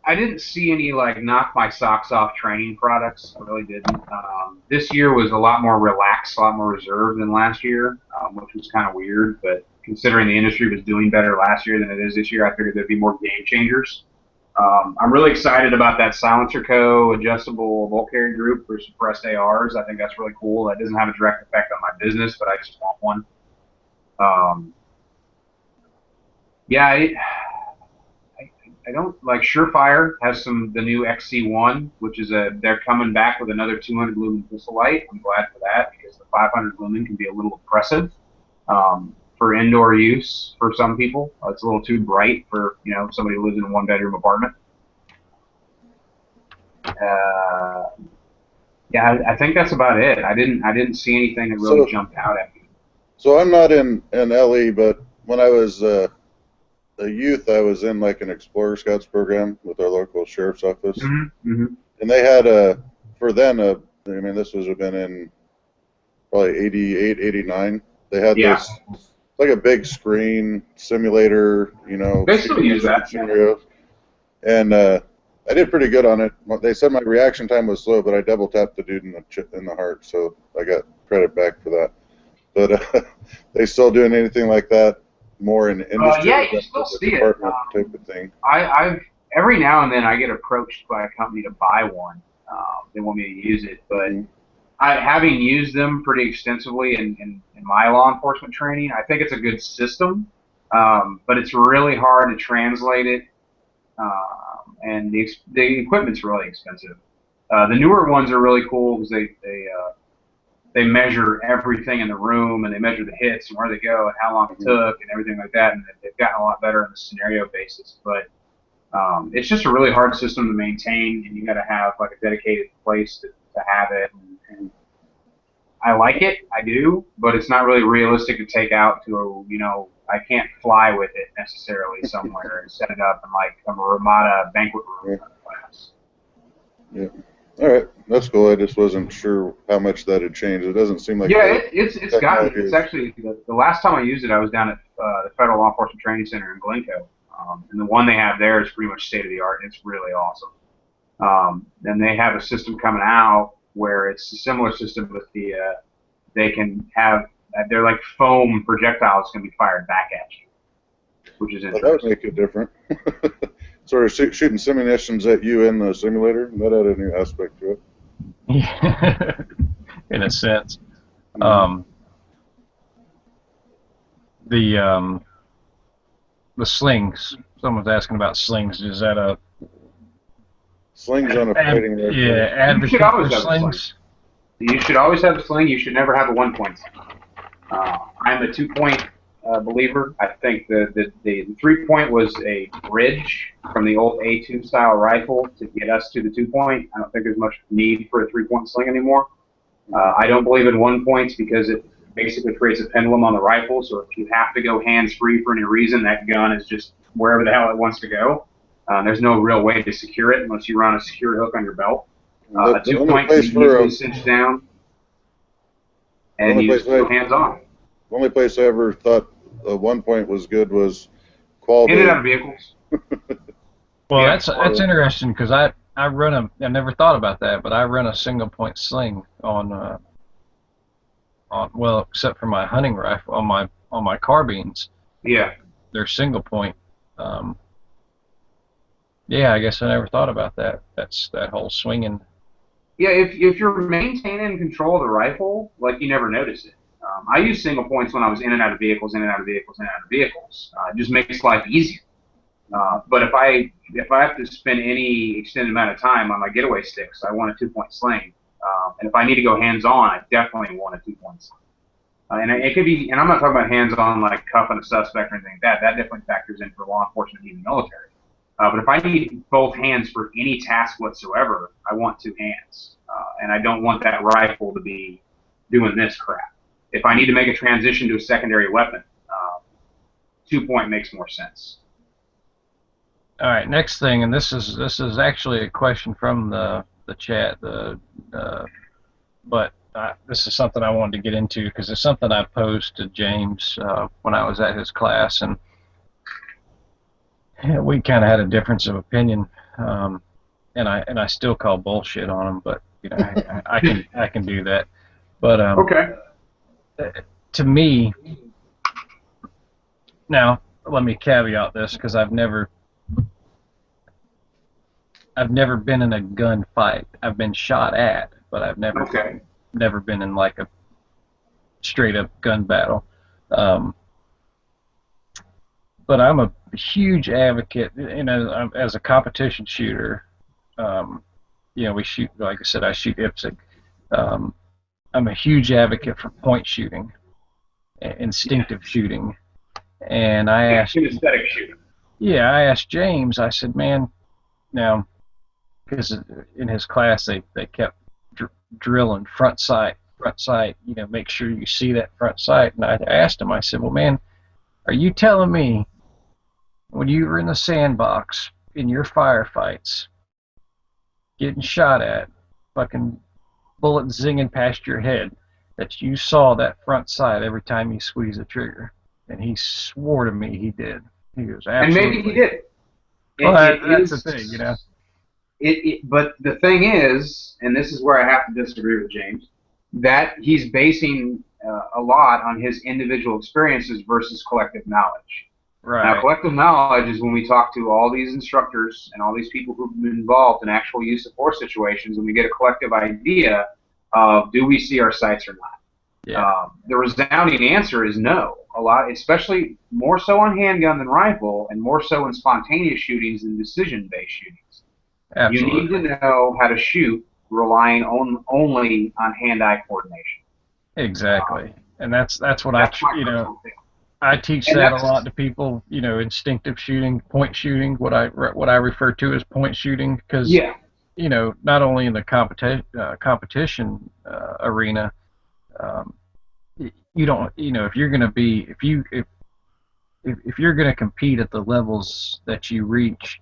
I didn't see any like knock my socks off training products. I really didn't. This year was a lot more relaxed, a lot more reserved than last year, which was kind of weird. But considering the industry was doing better last year than it is this year, I figured there'd be more game changers. I'm really excited about that Silencer Co. adjustable bolt carry group for suppressed ARs. I think that's really cool. That doesn't have a direct effect on my business, but I just want one. Yeah, I don't like Surefire has the new XC1, which is they're coming back with another 200 lumen pistol light. I'm glad for that because the 500 lumen can be a little oppressive for indoor use for some people. It's a little too bright for somebody who lives in a one-bedroom apartment. Yeah, I think that's about it. I didn't see anything that really jumped out at me. So I'm not in LE, but when I was a youth, I was in like an Explorer Scouts program with our local sheriff's office, Mm-hmm. and they had for then I mean, this was have been in probably 88, 89. They had this like a big screen simulator, They still use that scenarios, and I did pretty good on it. They said my reaction time was slow, but I double tapped the dude in the heart, so I got credit back for that. But they still doing anything like that? More in industry, yeah, you still see it. Type of thing. I've every now and then I get approached by a company to buy one. They want me to use it, but having used them pretty extensively in my law enforcement training, I think it's a good system, but it's really hard to translate it, and the equipment's really expensive. The newer ones are really cool because they measure everything in the room, and they measure the hits and where they go and how long it took and everything like that, and they've gotten a lot better on the scenario basis. But it's just a really hard system to maintain, and you got to have like a dedicated place to have it. And I like it, I do, but it's not really realistic to take out to I can't fly with it necessarily somewhere and set it up in like a Ramada banquet room class. Yeah. All right, that's cool. I just wasn't sure how much that had changed. It doesn't seem like it's gotten. It's actually the last time I used it, I was down at the Federal Law Enforcement Training Center in Glencoe, and the one they have there is pretty much state of the art, and it's really awesome. And they have a system coming out where it's a similar system with they can have they're like foam projectiles can be fired back at you, which is interesting. Well, that would make it different. Sort of shooting simulations at you in the simulator. That had a new aspect to it. Yeah, in a sense. The slings. Someone's asking about slings. Is that a slings on a fighting rifle? Yeah, advocate for slings. You should always have a sling. You should never have a 1 point sling. I'm a 2 point believer. I think the 3 point was a bridge from the old A2 style rifle to get us to the 2 point. I don't think there's much need for a 3 point sling anymore. I don't believe in 1 points because it basically creates a pendulum on the rifle. So if you have to go hands free for any reason, that gun is just wherever the hell it wants to go. There's no real way to secure it unless you run a secure hook on your belt. A 2 point can be easily cinched down, and you just go hands on. The only place I ever thought a 1 point was good was quality. In and out of vehicles. Well, that's interesting because I never thought about that, but I run a single point sling on well, except for my hunting rifle on my carbines. Yeah. They're single point. Yeah, I guess I never thought about that. That's that whole swinging. Yeah, if you're maintaining control of the rifle, like you never notice it. I used single points when I was in and out of vehicles, in and out of vehicles, in and out of vehicles. It just makes life easier. But if I have to spend any extended amount of time on my getaway sticks, I want a 2 point sling. And if I need to go hands-on, I definitely want a 2 point sling. And it could be, and I'm not talking about hands-on like cuffing a suspect or anything like that. That definitely factors in for law enforcement, even military. But if I need both hands for any task whatsoever, I want 2 hands. And I don't want that rifle to be doing this crap. If I need to make a transition to a secondary weapon, 2 point makes more sense. All right, next thing, and this is actually a question from the chat, but this is something I wanted to get into because it's something I posed to James when I was at his class, and we kind of had a difference of opinion. And I still call bullshit on him, but I can do that. But Okay. to me, now let me caveat this because I've never been in a gunfight. I've been shot at, but I've never been in like a straight up gun battle. But I'm a huge advocate, as a competition shooter. We shoot, like I said, I shoot IPSC. I'm a huge advocate for point shooting, instinctive shooting, and I asked, kinesthetic shooting. yeah, I asked James. I said, man, now, because in his class they kept drilling front sight, make sure you see that front sight. And I asked him, I said, well, man, are you telling me when you were in the sandbox in your firefights, getting shot at, fucking bullet zinging past your head, that you saw that front sight every time you squeeze the trigger? And he swore to me he did. He goes, absolutely. And maybe he did. Well, that's the thing, But the thing is, and this is where I have to disagree with James, that he's basing a lot on his individual experiences versus collective knowledge. Right. Now, collective knowledge is when we talk to all these instructors and all these people who've been involved in actual use of force situations, and we get a collective idea of, do we see our sights or not? Yeah. The resounding answer is no. A lot, especially more so on handgun than rifle, and more so in spontaneous shootings than decision-based shootings. Absolutely. You need to know how to shoot relying only on hand-eye coordination. Exactly. And that's what I teach that a lot to people, instinctive shooting, point shooting, what I refer to as point shooting, because not only in the competition arena, you don't, if you're going to be, if you're going to compete at the levels that you reach,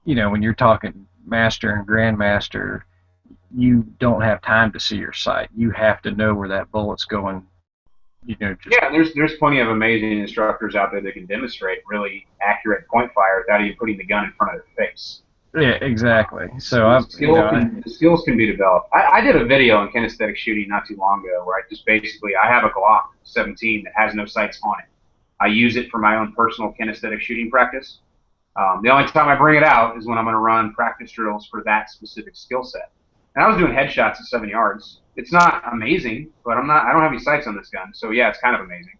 when you're talking master and grandmaster, you don't have time to see your sight. You have to know where that bullet's going. There's plenty of amazing instructors out there that can demonstrate really accurate point fire without even putting the gun in front of their face. Yeah, exactly. So the skills can be developed. I did a video on kinesthetic shooting not too long ago where I have a Glock 17 that has no sights on it. I use it for my own personal kinesthetic shooting practice. The only time I bring it out is when I'm going to run practice drills for that specific skill set. And I was doing headshots at 7 yards. It's not amazing, but I don't have any sights on this gun, so yeah, it's kind of amazing.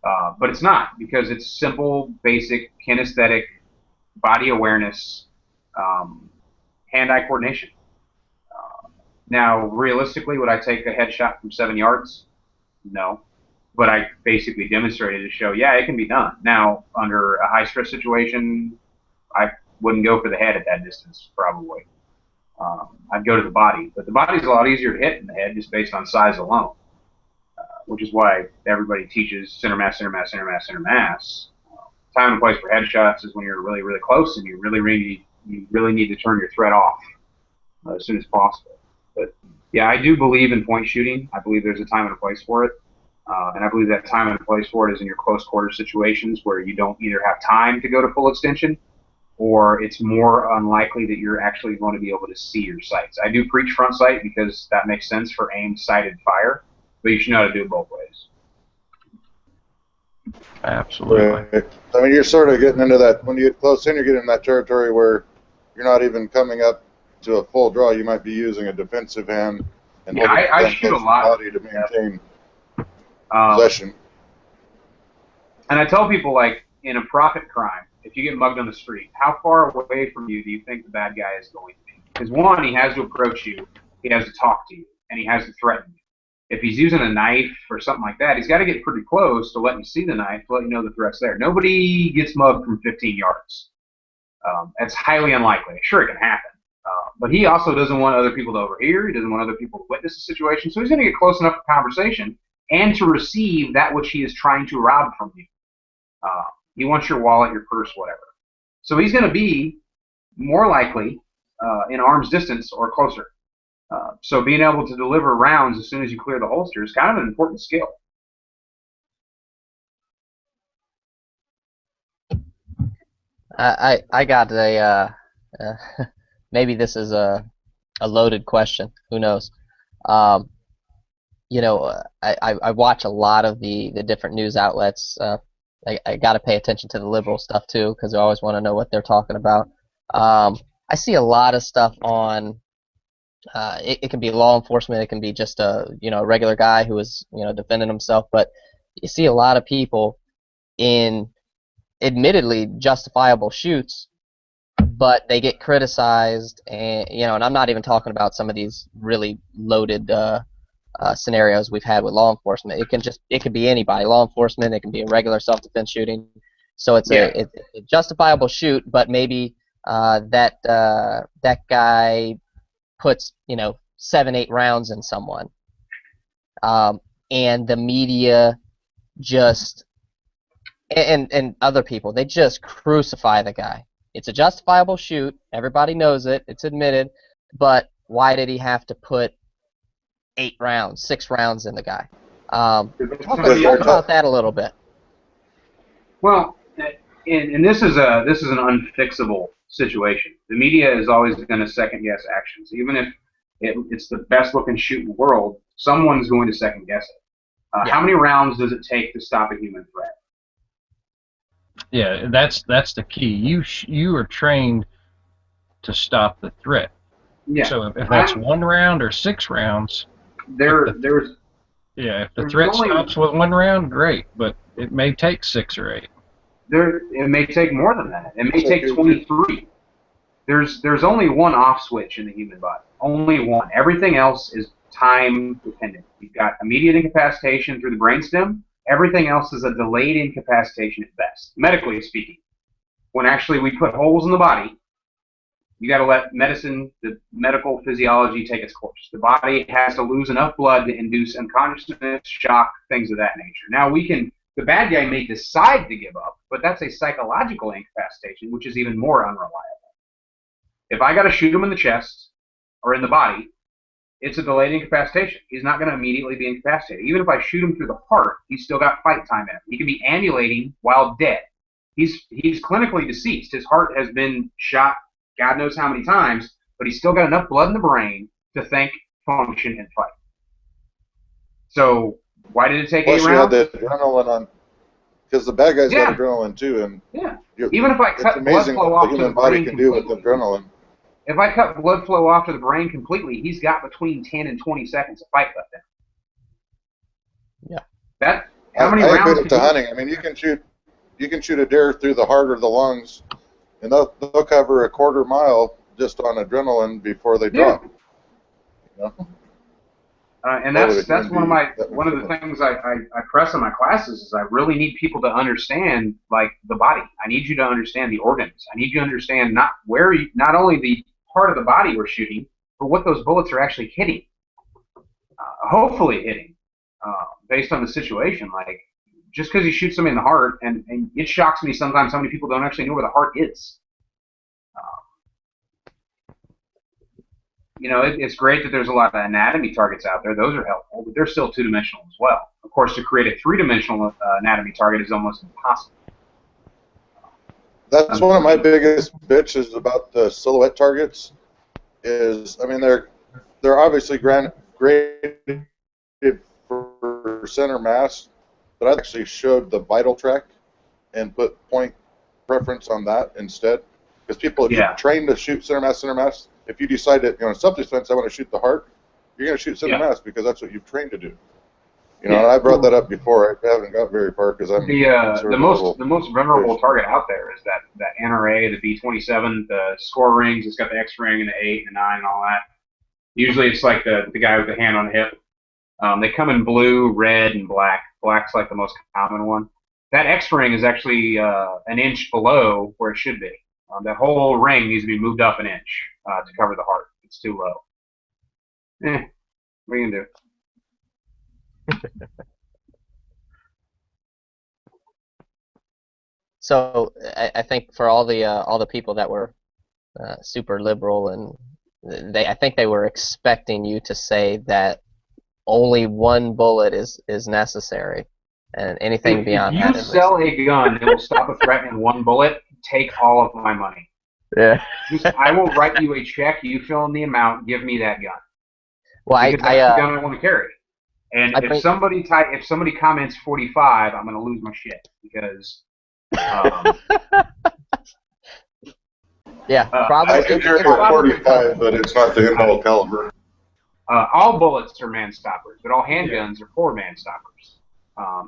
But it's not, because it's simple, basic, kinesthetic, body awareness, hand-eye coordination. Now, realistically, would I take a headshot from 7 yards? No. But I basically demonstrated to show, yeah, it can be done. Now, under a high-stress situation, I wouldn't go for the head at that distance, probably. I'd go to the body. But the body's a lot easier to hit than the head just based on size alone, which is why everybody teaches center mass, center mass, center mass, center mass. Time and place for headshots is when you're really, really close and you really need to turn your threat off as soon as possible. But, yeah, I do believe in point shooting. I believe there's a time and a place for it. And I believe that time and place for it is in your close quarter situations where you don't either have time to go to full extension, or it's more unlikely that you're actually going to be able to see your sights. I do preach front sight because that makes sense for aimed sighted fire, but you should know how to do it both ways. Absolutely. Right. I mean, you're sort of getting into that, when you get close in, you're getting in that territory where you're not even coming up to a full draw. You might be using a defensive hand and I shoot a lot body to maintain possession. And I tell people, like, in a profit crime, if you get mugged on the street, how far away from you do you think the bad guy is going to be? Because one, he has to approach you, he has to talk to you, and he has to threaten you. If he's using a knife or something like that, he's got to get pretty close to let you see the knife, to let you know the threat's there. Nobody gets mugged from 15 yards. That's highly unlikely. Sure, it can happen. But he also doesn't want other people to overhear. He doesn't want other people to witness the situation. So he's going to get close enough for conversation and to receive that which he is trying to rob from you. He wants your wallet, your purse, whatever. So he's going to be more likely in arm's distance or closer. So being able to deliver rounds as soon as you clear the holster is kind of an important skill. I got uh, maybe this is a loaded question. Who knows? Um, I watch a lot of the different news outlets. I got to pay attention to the liberal stuff too because I always want to know what they're talking about. I see a lot of stuff on. It can be law enforcement. It can be just a regular guy who is defending himself. But you see a lot of people in admittedly justifiable shoots, but they get criticized, and I'm not even talking about some of these really loaded scenarios we've had with law enforcement. It can be anybody, law enforcement. It can be a regular self-defense shooting. So it's a justifiable shoot, but maybe that guy puts 7-8 rounds in someone, and the media just and other people, they just crucify the guy. It's a justifiable shoot. Everybody knows it. It's admitted. But why did he have to put 8 rounds, 6 rounds in the guy? Talk about that a little bit. Well, and this is an unfixable situation. The media is always going to second guess actions, even if it's the best looking shoot in the world. Someone's going to second guess it. How many rounds does it take to stop a human threat? Yeah, that's the key. You are trained to stop the threat. Yeah. So if that's 1 round or 6 rounds, if the threat stops with 1 round, great. But it may take 6 or 8. It may take more than that. It may take 23. There's only one off switch in the human body. Only one. Everything else is time dependent. You've got immediate incapacitation through the brainstem. Everything else is a delayed incapacitation at best, medically speaking. When actually we put holes in the body, you got to let medicine, the medical physiology, take its course. The body has to lose enough blood to induce unconsciousness, shock, things of that nature. Now the bad guy may decide to give up, but that's a psychological incapacitation, which is even more unreliable. If I got to shoot him in the chest or in the body, it's a delayed incapacitation. He's not going to immediately be incapacitated. Even if I shoot him through the heart, he's still got fight time in him. He can be ambulating while dead. He's clinically deceased. His heart has been shot God knows how many times, but he's still got enough blood in the brain to think, function, and fight. So why did it take 8 rounds? You had the adrenaline on, because the bad guys got adrenaline too, and even if I cut blood flow off to the brain can do with adrenaline. If I cut blood flow off to the brain completely, he's got between 10 and 20 seconds of fight left in him. Yeah. How many rounds? I equate it to hunting. I mean, you can shoot a deer through the heart or the lungs, and they'll cover a quarter mile just on adrenaline before they drop. You know? And that's one of the things I press in my classes is I really need people to understand the body. I need you to understand the organs. I need you to understand not only the part of the body we're shooting, but what those bullets are actually hitting. Hopefully hitting, based on the situation. Just because you shoot somebody in the heart, and it shocks me sometimes how many people don't actually know where the heart is. It's great that there's a lot of anatomy targets out there. Those are helpful, but they're still 2-dimensional as well. Of course, to create a 3-dimensional anatomy target is almost impossible. That's one of my biggest bitches about the silhouette targets. They're obviously graded for center mass, but I actually showed the vital tract and put point preference on that instead. Because people, if you're trained to shoot center mass, if you decide that, in self-defense, I want to shoot the heart, you're going to shoot center mass because that's what you've trained to do. And I brought that up before. I haven't got very far because I'm the most venerable target out there is that NRA, the B-27, the score rings. It's got the X ring and the 8 and the 9 and all that. Usually, it's like the guy with the hand on the hip. They come in blue, red, and black. Black's like the most common one. That X ring is actually an inch below where it should be. That whole ring needs to be moved up an inch to cover the heart. It's too low. What are you gonna do? So I think for all the people that were super liberal and I think they were expecting you to say that only one bullet is necessary, and anything If beyond you that is sell a gun that will stop a threat in one bullet, take all of my money. yeah. I will write you a check. You fill in the amount. Give me that gun. Well, Because that's the gun I want to carry. And if somebody comments 45, I'm going to lose my shit because. Yeah, I can carry a 45, but it's not the end-all caliber. All bullets are man stoppers, but all handguns are for man stoppers.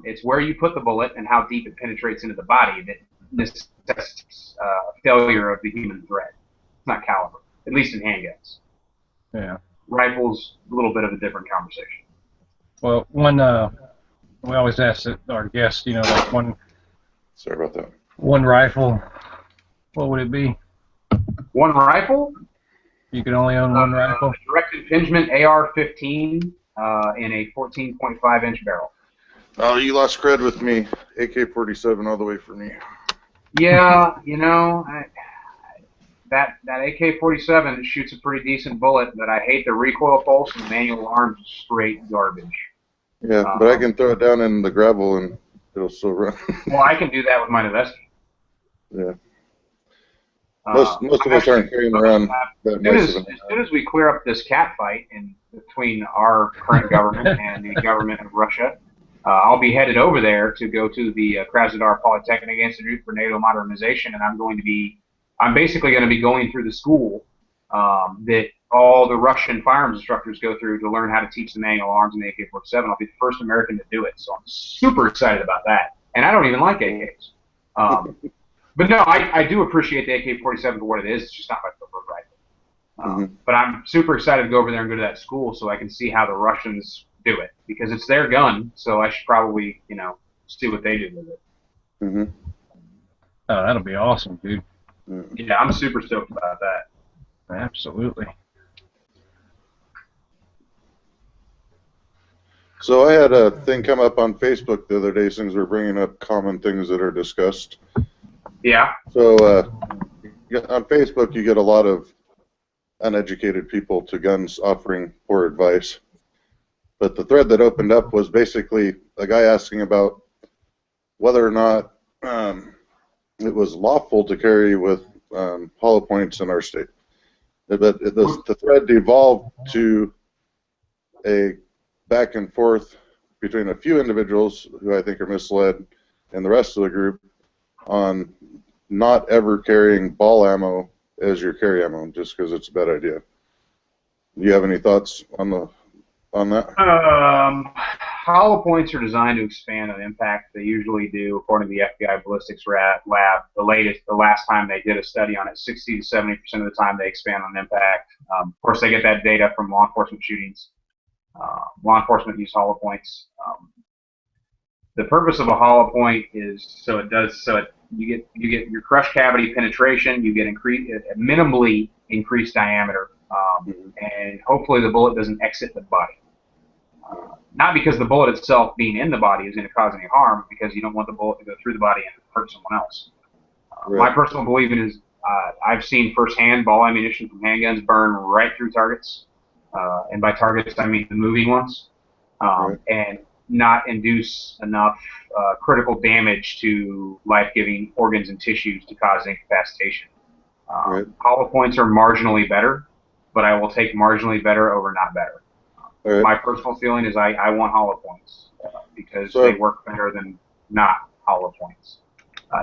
It's where you put the bullet and how deep it penetrates into the body that necessitates failure of the human threat. It's not caliber, at least in handguns. Yeah. Rifles, a little bit of a different conversation. Well, we always ask our guests, like one. Sorry about that. One rifle. What would it be? One rifle? You could only own one rifle? Direct impingement AR-15 in a 14.5-inch barrel. Oh, you lost cred with me. AK-47 all the way for me. Yeah, that AK-47 shoots a pretty decent bullet, but I hate the recoil pulse and the manual arms is straight garbage. Yeah, but I can throw it down in the gravel and it'll still run. Well, I can do that with my Noveski. Yeah. Most of us aren't carrying around that nice. As soon as we clear up this cat fight between our current government and the government of Russia, I'll be headed over there to go to the Krasnodar Polytechnic Institute for NATO Modernization, and I'm basically going to be going through the school that all the Russian firearms instructors go through to learn how to teach the manual arms in the AK-47. I'll be the first American to do it, so I'm super excited about that. And I don't even like AKs. But no, I do appreciate the AK-47 for what it is. It's just not my preferred rifle. But I'm super excited to go over there and go to that school so I can see how the Russians do it. Because it's their gun, so I should probably, see what they do with it. Oh, that'll be awesome, dude. Yeah, I'm super stoked about that. Absolutely. So I had a thing come up on Facebook the other day since we're bringing up common things that are discussed. Yeah. So on Facebook, you get a lot of uneducated people to guns offering poor advice. But the thread that opened up was basically a guy asking about whether or not it was lawful to carry with hollow points in our state. But the thread devolved to a back and forth between a few individuals who I think are misled and the rest of the group on not ever carrying ball ammo as your carry ammo just because it's a bad idea. Do you have any thoughts on that? Hollow points are designed to expand on impact. They usually do, according to the FBI ballistics lab. The last time they did a study on it, 60 to 70% of the time they expand on impact. Of course, they get that data from law enforcement shootings. Law enforcement use hollow points. The purpose of a hollow point is you get your crush cavity penetration, you get minimally increased diameter, and hopefully the bullet doesn't exit the body. Not because the bullet itself being in the body is going to cause any harm, because you don't want the bullet to go through the body and hurt someone else. My personal belief is I've seen firsthand ball ammunition from handguns burn right through targets, and by targets I mean the moving ones, and not induce enough critical damage to life-giving organs and tissues to cause incapacitation. Hollow points are marginally better, but I will take marginally better over not better. My personal feeling is I want hollow points because they work better than not hollow points.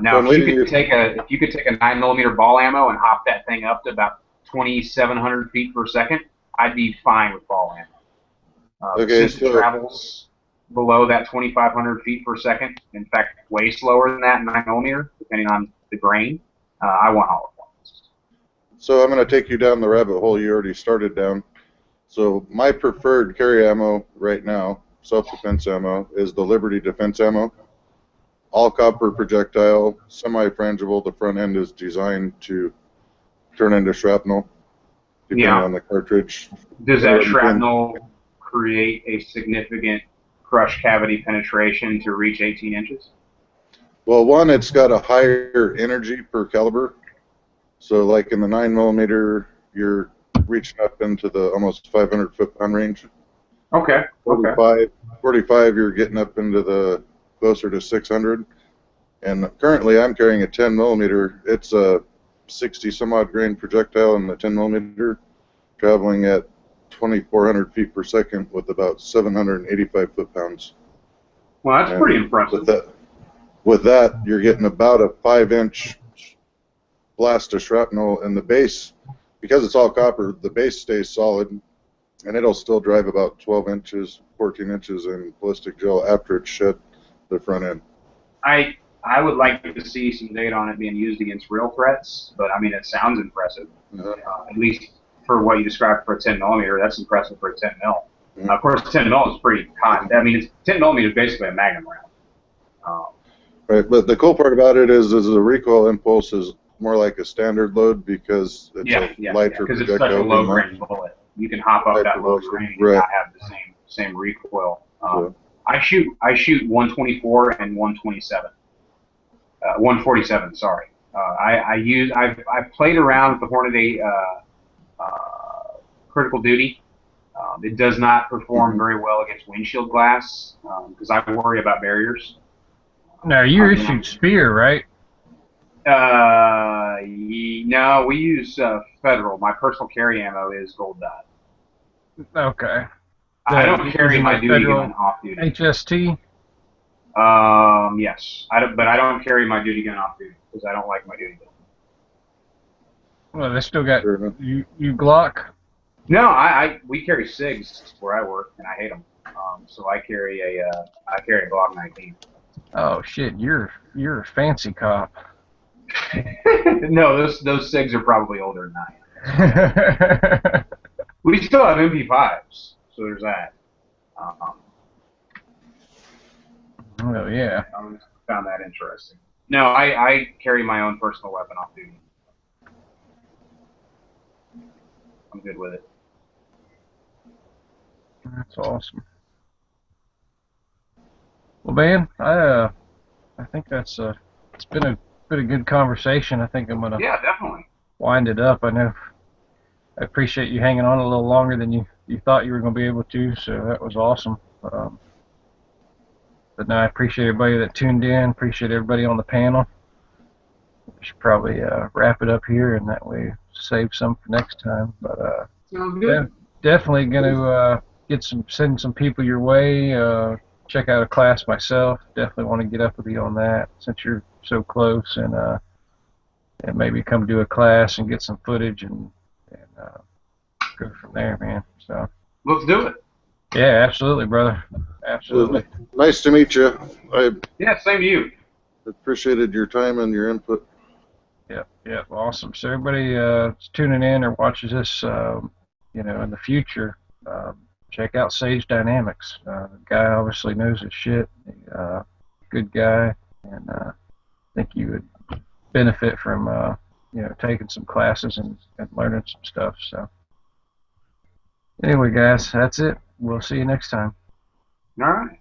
Now, if you could take a 9mm ball ammo and hop that thing up to about 2,700 feet per second, I'd be fine with ball ammo. Since it travels below that 2,500 feet per second, in fact, way slower than that 9mm, depending on the grain, I want hollow points. So I'm going to take you down the rabbit hole you already started down. So my preferred carry ammo right now, self-defense ammo, is the Liberty Defense ammo. All copper projectile, semi-frangible. The front end is designed to turn into shrapnel, depending on the cartridge. Does that shrapnel create a significant crush cavity penetration to reach 18 inches? Well, one, it's got a higher energy per caliber. So like in the 9mm, you're reaching up into the almost 500 foot-pound range. Okay. 45, you're getting up into the closer to 600. And currently, I'm carrying a 10 millimeter. It's a 60 some odd grain projectile in the 10 millimeter, traveling at 2,400 feet per second with about 785 foot-pounds. Well, that's pretty impressive. With that, you're getting about a 5-inch blast of shrapnel, and the base, because it's all copper, the base stays solid, and it'll still drive about 12 inches, 14 inches in ballistic gel after it's shed the front end. I would like to see some data on it being used against real threats, but I mean, it sounds impressive. At least for what you described for a 10 millimeter, that's impressive for a 10 mil. Of course, 10 mil is pretty common. I mean, 10 millimeter is basically a Magnum round. Right, but the cool part about it is the recoil impulse is more like a standard load because it's a lighter because it's such a low range bullet. You can hop up that low range and not have the same recoil. I shoot 124 and 127. 147. Sorry. I've played around with the Hornady Critical Duty. It does not perform very well against windshield glass because I worry about barriers. No, you issued Spear, right? No, we use Federal. My personal carry ammo is Gold Dot. Okay. I don't carry my duty gun off duty. HST? Yes. But I don't carry my duty gun off duty because I don't like my duty gun. Well, they still got you Glock? No, we carry SIGs where I work, and I hate them. So I carry a Glock 19. Oh shit, you're a fancy cop. No, those SIGs are probably older than I am. We still have MP5s, so there's that. Oh yeah. I found that interesting. No, I carry my own personal weapon off duty. I'm good with it. That's awesome. Well, man, I think it's been a good conversation. I think I'm gonna definitely wind it up. I know I appreciate you hanging on a little longer than you thought you were going to be able to, so that was awesome. But no, I appreciate everybody that tuned in. Appreciate everybody on the panel. We should probably wrap it up here, and that way save some for next time. But sounds good. Definitely going to send some people your way. Check out a class myself. Definitely want to get up with you on that since you're so close, and maybe come do a class and get some footage and go from there, man. So let's do it. Yeah, absolutely, brother. Absolutely. Nice to meet you. Yeah, same to you. Appreciated your time and your input. Yep, awesome. So everybody tuning in or watches this, in the future, check out Sage Dynamics. The guy obviously knows his shit. Good guy, and I think you would benefit from taking some classes and learning some stuff. So anyway, guys, that's it. We'll see you next time. All right.